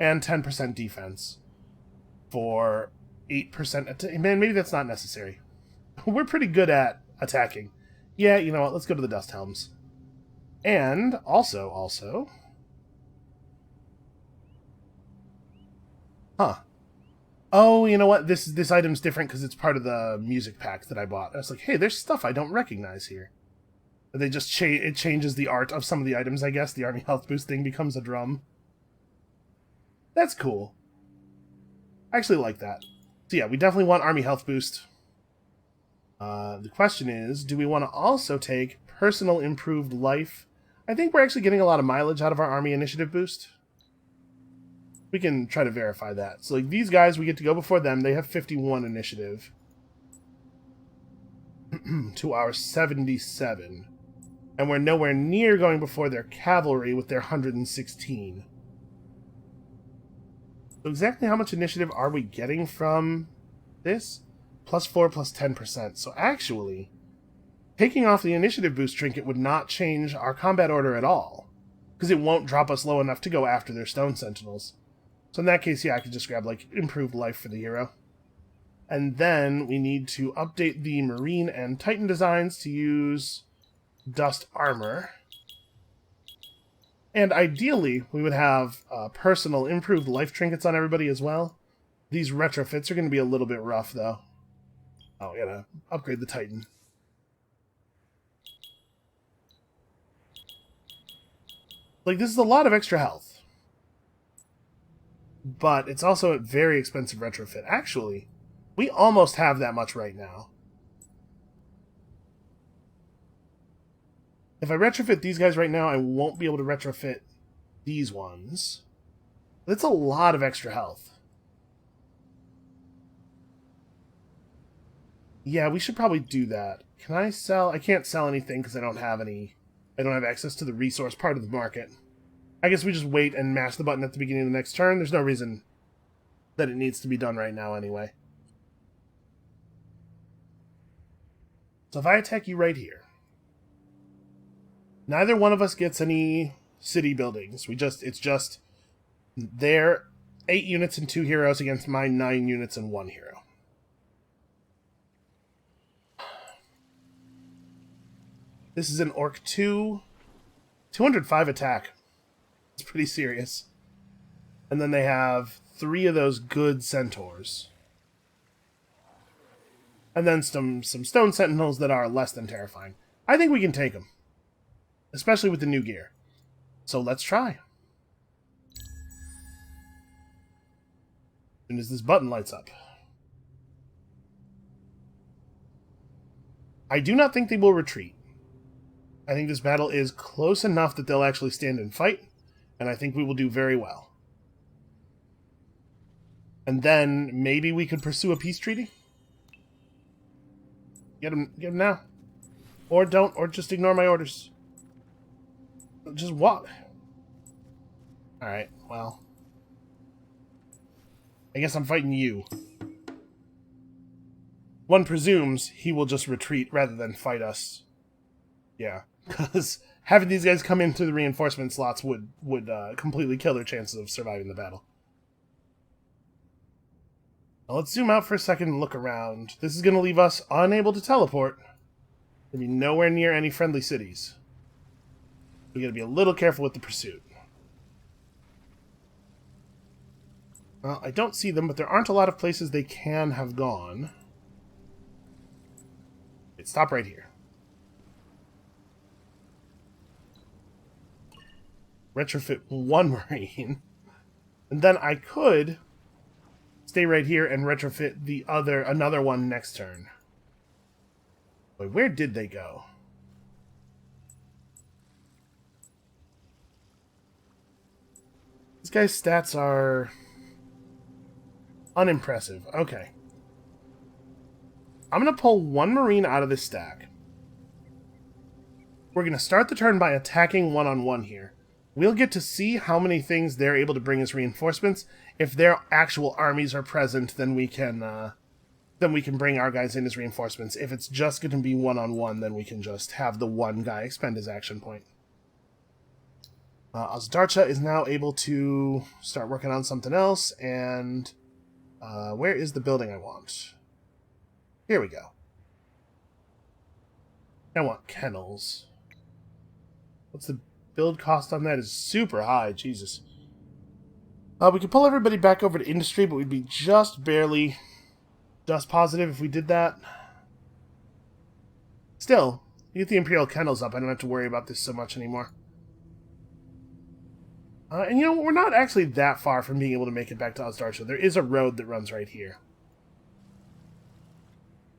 and 10% defense for 8%. Man, maybe that's not necessary. We're pretty good at attacking. Yeah, you know what? Let's go to the Dust Helms. And also... Huh. Oh, you know what? This item's different because it's part of the music pack that I bought. I was like, hey, there's stuff I don't recognize here. They just it changes the art of some of the items, I guess. The army health boost thing becomes a drum. That's cool. I actually like that. So yeah, we definitely want army health boost. The question is, do we want to also take personal improved life? I think we're actually getting a lot of mileage out of our army initiative boost. We can try to verify that. So like these guys, we get to go before them. They have 51 initiative. To our 77. And we're nowhere near going before their cavalry with their 116. So exactly how much initiative are we getting from this? +4 plus 10%. So actually, taking off the initiative boost trinket would not change our combat order at all. Because it won't drop us low enough to go after their stone sentinels. So in that case, yeah, I could just grab, like, improved life for the hero. And then we need to update the Marine and Titan designs to use dust armor. And ideally, we would have personal improved life trinkets on everybody as well. These retrofits are going to be a little bit rough, though. Oh, we gotta upgrade the Titan. Like, this is a lot of extra health. But it's also a very expensive retrofit. Actually, we almost have that much right now. If I retrofit these guys right now, I won't be able to retrofit these ones. That's a lot of extra health. Yeah, we should probably do that. Can I sell? I can't sell anything because I don't have any... I don't have access to the resource part of the market. I guess we just wait and mash the button at the beginning of the next turn. There's no reason that it needs to be done right now anyway. So if I attack you right here, neither one of us gets any city buildings. It's just their 8 units and 2 heroes against my 9 units and 1 hero. This is an Orc 2. 205 attack. It's pretty serious. And then they have 3 of those good centaurs. And then some stone sentinels that are less than terrifying. I think we can take them. Especially with the new gear. So let's try. As soon as this button lights up. I do not think they will retreat. I think this battle is close enough that they'll actually stand and fight. And I think we will do very well. And then maybe we could pursue a peace treaty? Get him now. Or don't, or just ignore my orders. Just walk. Alright, well. I guess I'm fighting you. One presumes he will just retreat rather than fight us. Yeah, because having these guys come into the reinforcement slots would completely kill their chances of surviving the battle. Now let's zoom out for a second and look around. This is going to leave us unable to teleport. We'll be nowhere near any friendly cities. We got to be a little careful with the pursuit. Well, I don't see them, but there aren't a lot of places they can have gone. Wait, stop right here. Retrofit 1 Marine. And then I could stay right here and retrofit another one next turn. Wait, where did they go? This guy's stats are unimpressive. Okay. I'm going to pull 1 Marine out of this stack. We're going to start the turn by attacking one-on-one here. We'll get to see how many things they're able to bring as reinforcements. If their actual armies are present, then we can then we can bring our guys in as reinforcements. If it's just going to be one-on-one, then we can just have the one guy expend his action point. Azdarcha is now able to start working on something else, and where is the building I want? Here we go. I want kennels. What's the build cost on that? Is super high, Jesus. We could pull everybody back over to industry, but we'd be just barely dust positive if we did that. Still, you get the Imperial Kennels up, I don't have to worry about this so much anymore. And you know, we're not actually that far from being able to make it back to Azdarcha. There is a road that runs right here.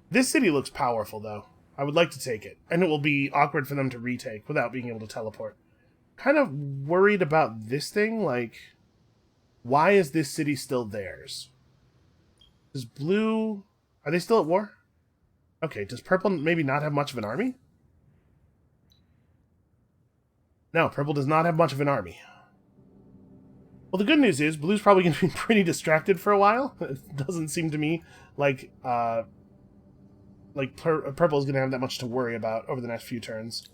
This city looks powerful, though. I would like to take it, and it will be awkward for them to retake without being able to teleport. Kind of worried about this thing, like, why is this city still theirs? Does blue... Are they still at war? Okay, does purple maybe not have much of an army? No, purple does not have much of an army. Well, the good news is, blue's probably going to be pretty distracted for a while. It doesn't seem to me like purple is going to have that much to worry about over the next few turns.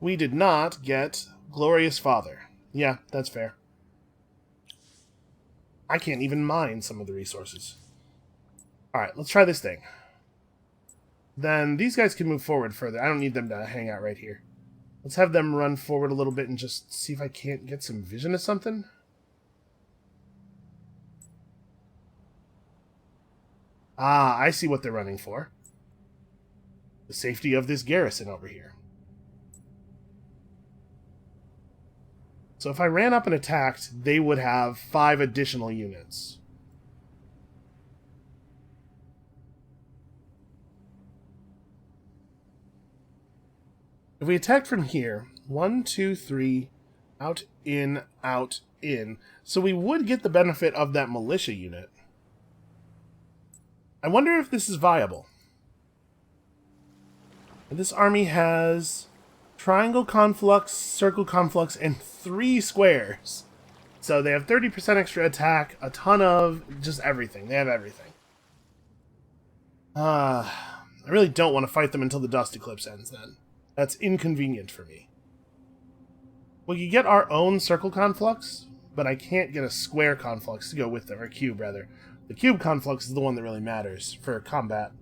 We did not get Glorious Father. Yeah, that's fair. I can't even mine some of the resources. Alright, let's try this thing. Then these guys can move forward further. I don't need them to hang out right here. Let's have them run forward a little bit and just see if I can't get some vision of something. Ah, I see what they're running for. The safety of this garrison over here. So if I ran up and attacked, they would have 5 additional units. If we attacked from here, 1, 2, 3, out, in, out, in. So we would get the benefit of that militia unit. I wonder if this is viable. This army has triangle conflux, circle conflux, and 3 squares. So they have 30% extra attack, a ton of just everything. They have everything. I really don't want to fight them until the Dust Eclipse ends then. That's inconvenient for me. We could get our own circle conflux, but I can't get a square conflux to go with them, or cube rather. The cube conflux is the one that really matters for combat.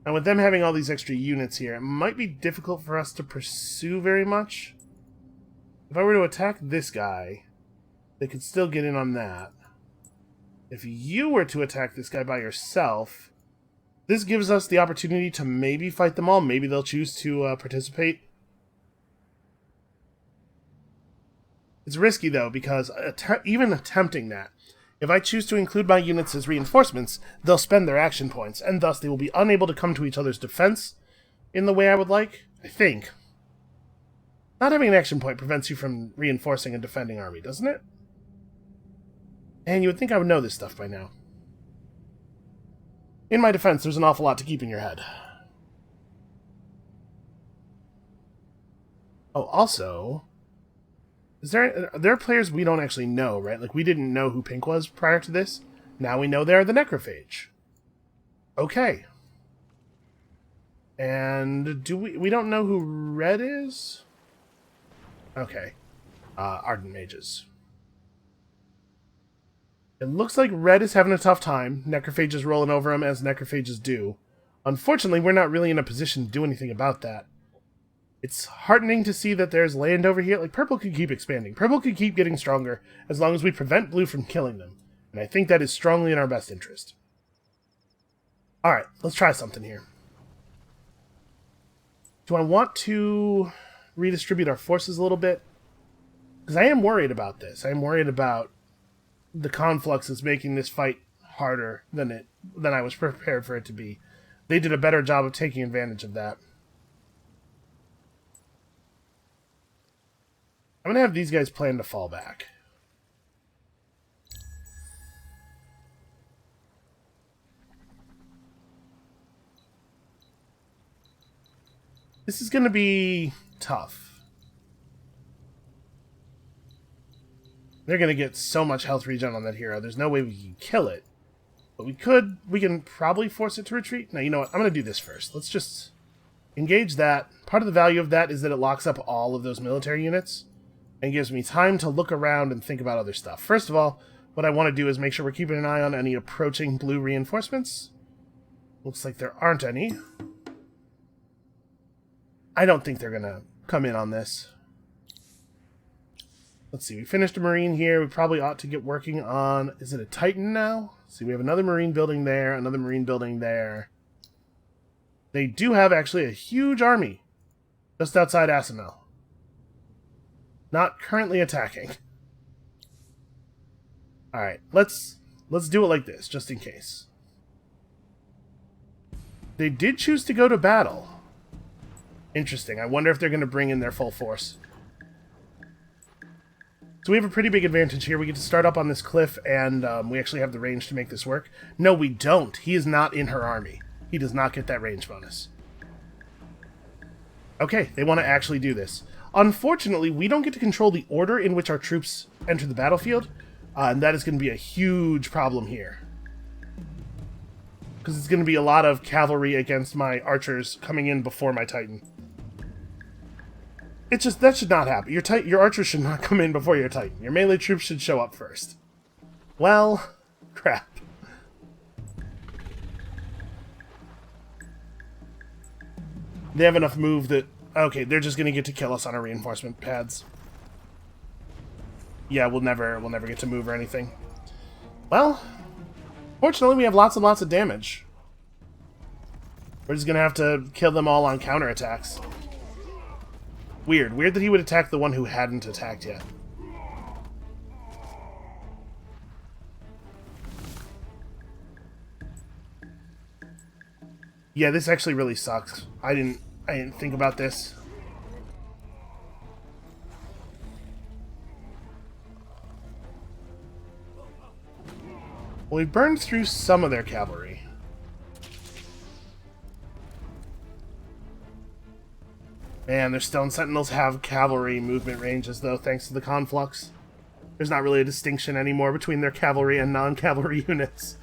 And with them having all these extra units here, it might be difficult for us to pursue very much. If I were to attack this guy, they could still get in on that. If you were to attack this guy by yourself, this gives us the opportunity to maybe fight them all. Maybe they'll choose to participate. It's risky, though, because even attempting that, if I choose to include my units as reinforcements, they'll spend their action points, and thus they will be unable to come to each other's defense in the way I would like, I think. Not having an action point prevents you from reinforcing a defending army, doesn't it? And you would think I would know this stuff by now. In my defense, there's an awful lot to keep in your head. Oh, also... There are players we don't actually know, right? Like, we didn't know who Pink was prior to this. Now we know they're the Necrophage. Okay. And we don't know who Red is? Okay. Ardent Mages. It looks like Red is having a tough time. Necrophage is rolling over him, as Necrophages do. Unfortunately, we're not really in a position to do anything about that. It's heartening to see that there's land over here. Like, purple could keep expanding. Purple could keep getting stronger as long as we prevent blue from killing them. And I think that is strongly in our best interest. Alright, let's try something here. Do I want to redistribute our forces a little bit? Because I am worried about this. I am worried about the conflux that's making this fight harder than I was prepared for it to be. They did a better job of taking advantage of that. I'm going to have these guys plan to fall back. This is going to be tough. They're going to get so much health regen on that hero. There's no way we can kill it. But we can probably force it to retreat. Now, you know what? I'm going to do this first. Let's just engage that. Part of the value of that is that it locks up all of those military units and gives me time to look around and think about other stuff. First of all, what I want to do is make sure we're keeping an eye on any approaching blue reinforcements. Looks like there aren't any. I don't think they're going to come in on this. Let's see, we finished a Marine here. We probably ought to get working on... Is it a Titan now? See, we have another Marine building there, another Marine building there. They do have actually a huge army just outside Asimel. Not currently attacking. Alright, let's do it like this, just in case. They did choose to go to battle. Interesting. I wonder if they're going to bring in their full force. So we have a pretty big advantage here. We get to start up on this cliff, and we actually have the range to make this work. No, we don't. He is not in her army. He does not get that range bonus. Okay, they want to actually do this. Unfortunately, we don't get to control the order in which our troops enter the battlefield, and that is going to be a huge problem here. Because it's going to be a lot of cavalry against my archers coming in before my Titan. It's just, that should not happen. Your archers should not come in before your Titan. Your melee troops should show up first. Well, crap. They have enough move that... Okay, they're just going to get to kill us on our reinforcement pads. Yeah, we'll never get to move or anything. Well, fortunately we have lots and lots of damage. We're just going to have to kill them all on counterattacks. Weird. Weird that he would attack the one who hadn't attacked yet. Yeah, this actually really sucks. I didn't think about this. Well, we burned through some of their cavalry. Man, their stone sentinels have cavalry movement ranges, though, thanks to the conflux. There's not really a distinction anymore between their cavalry and non-cavalry units.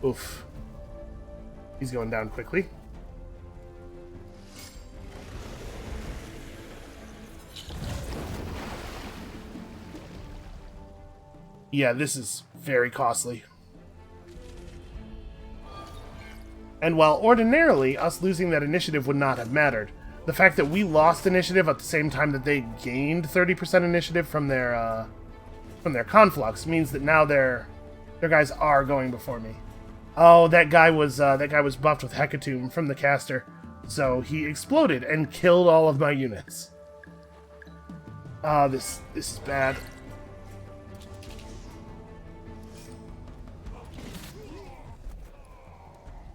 Oof. He's going down quickly. Yeah, this is very costly. And while ordinarily us losing that initiative would not have mattered, the fact that we lost initiative at the same time that they gained 30% initiative from their conflux means that now their guys are going before me. Oh, that guy was buffed with Hecatomb from the caster, so he exploded and killed all of my units. This is bad.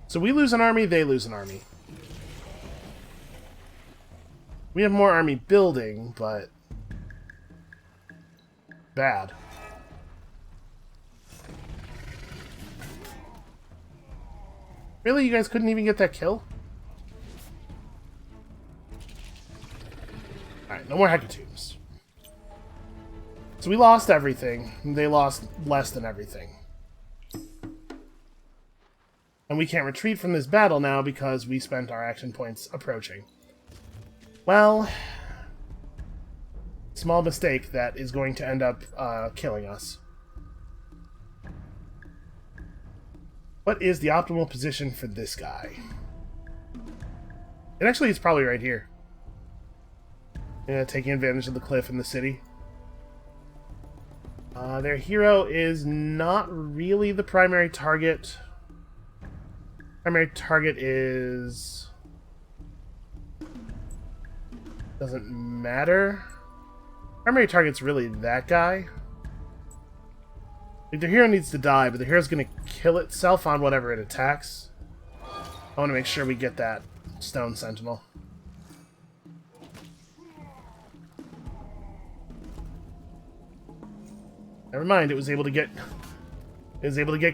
So we lose an army, they lose an army. We have more army building, but bad. Really? You guys couldn't even get that kill? Alright, no more Hecatombs. So we lost everything. They lost less than everything. And we can't retreat from this battle now because we spent our action points approaching. Well, small mistake that is going to end up killing us. What is the optimal position for this guy? And actually, it's probably right here. Yeah, taking advantage of the cliff in the city. Their hero is not really the primary target. Primary target is... doesn't matter. Primary target's really that guy. Like, the hero needs to die, but the hero's going to kill itself on whatever it attacks. I want to make sure we get that stone sentinel. Never mind, it was able to get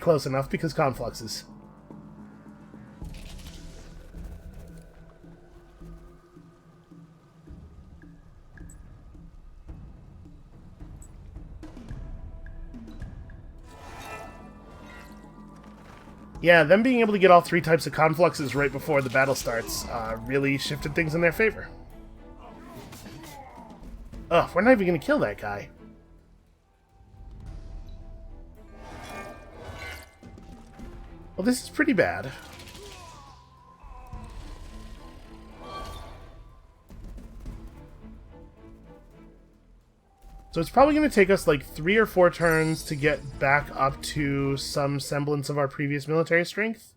close enough because confluxes. Yeah, them being able to get all 3 types of confluxes right before the battle starts really shifted things in their favor. Ugh, we're not even going to kill that guy. Well, this is pretty bad. So it's probably going to take us like 3 or 4 turns to get back up to some semblance of our previous military strength.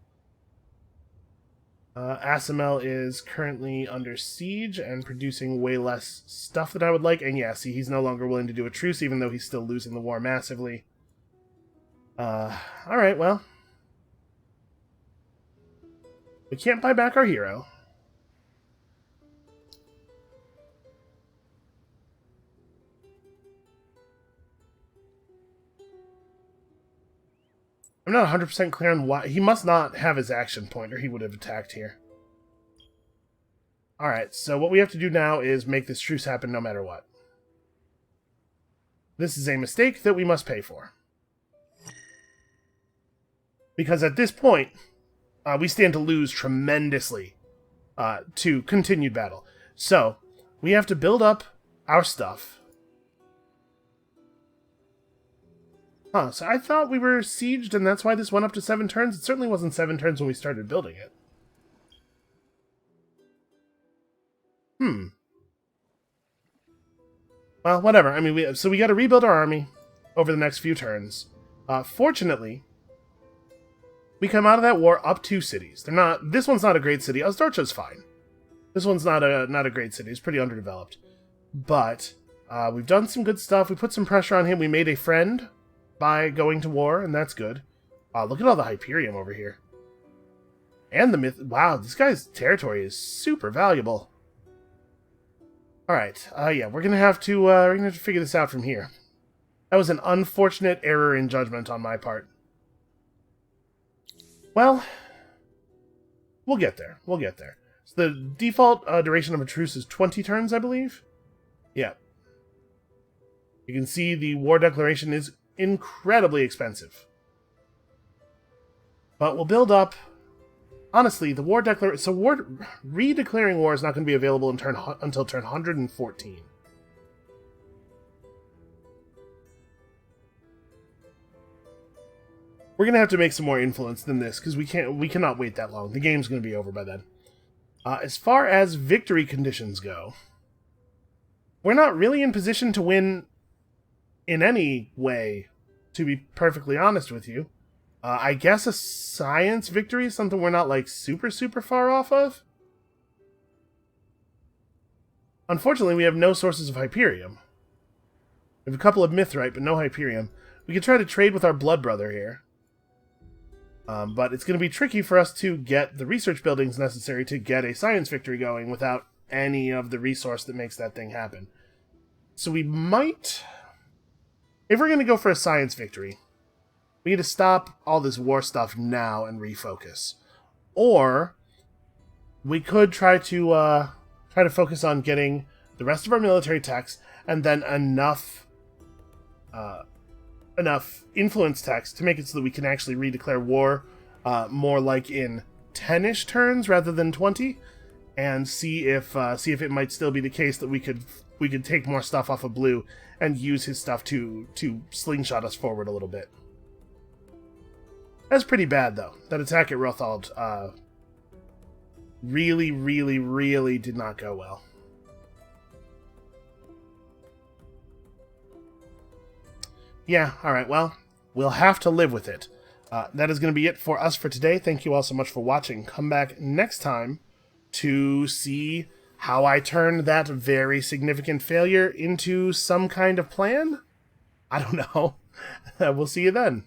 Asimel is currently under siege and producing way less stuff than I would like. And yeah, see, he's no longer willing to do a truce, even though he's still losing the war massively. Alright, well. We can't buy back our hero. I'm not 100% clear on why. He must not have his action point, or he would have attacked here. Alright, so what we have to do now is make this truce happen no matter what. This is a mistake that we must pay for. Because at this point, we stand to lose tremendously to continued battle. So, we have to build up our stuff. Huh, so I thought we were sieged and that's why this went up to 7 turns. It certainly wasn't 7 turns when we started building it. Well, whatever. I mean, we got to rebuild our army over the next few turns. Fortunately, we come out of that war up 2 cities. They're not. This one's not a great city. Ostarcha's fine. This one's not a great city. It's pretty underdeveloped. But we've done some good stuff. We put some pressure on him. We made a friend by going to war, and that's good. Look at all the Hyperium over here. And the myth. Wow, this guy's territory is super valuable. Alright, yeah, we're gonna have to figure this out from here. That was an unfortunate error in judgment on my part. Well, we'll get there. We'll get there. So the default duration of a truce is 20 turns, I believe? Yeah. You can see the war declaration is incredibly expensive. But we'll build up. Honestly, the war declaration. So redeclaring war is not going to be available until turn 114. We're going to have to make some more influence than this because we cannot wait that long. The game's going to be over by then. As far as victory conditions go, we're not really in position to win in any way, to be perfectly honest with you. I guess a science victory is something we're not, like, super far off of. Unfortunately, we have no sources of Hyperium. We have a couple of Mithrite, but no Hyperium. We could try to trade with our blood brother here. But it's going to be tricky for us to get the research buildings necessary to get a science victory going without any of the resource that makes that thing happen. So we might... If we're going to go for a science victory, we need to stop all this war stuff now and refocus. Or we could try to focus on getting the rest of our military techs and then enough influence techs to make it so that we can actually redeclare war more like in 10-ish turns rather than 20, and see if it might still be the case that we could take more stuff off of Blue and use his stuff to slingshot us forward a little bit. That's pretty bad, though. That attack at Rothald really did not go well. Yeah, alright, well, we'll have to live with it. That is going to be it for us for today. Thank you all so much for watching. Come back next time to see how I turned that very significant failure into some kind of plan? I don't know. We'll see you then.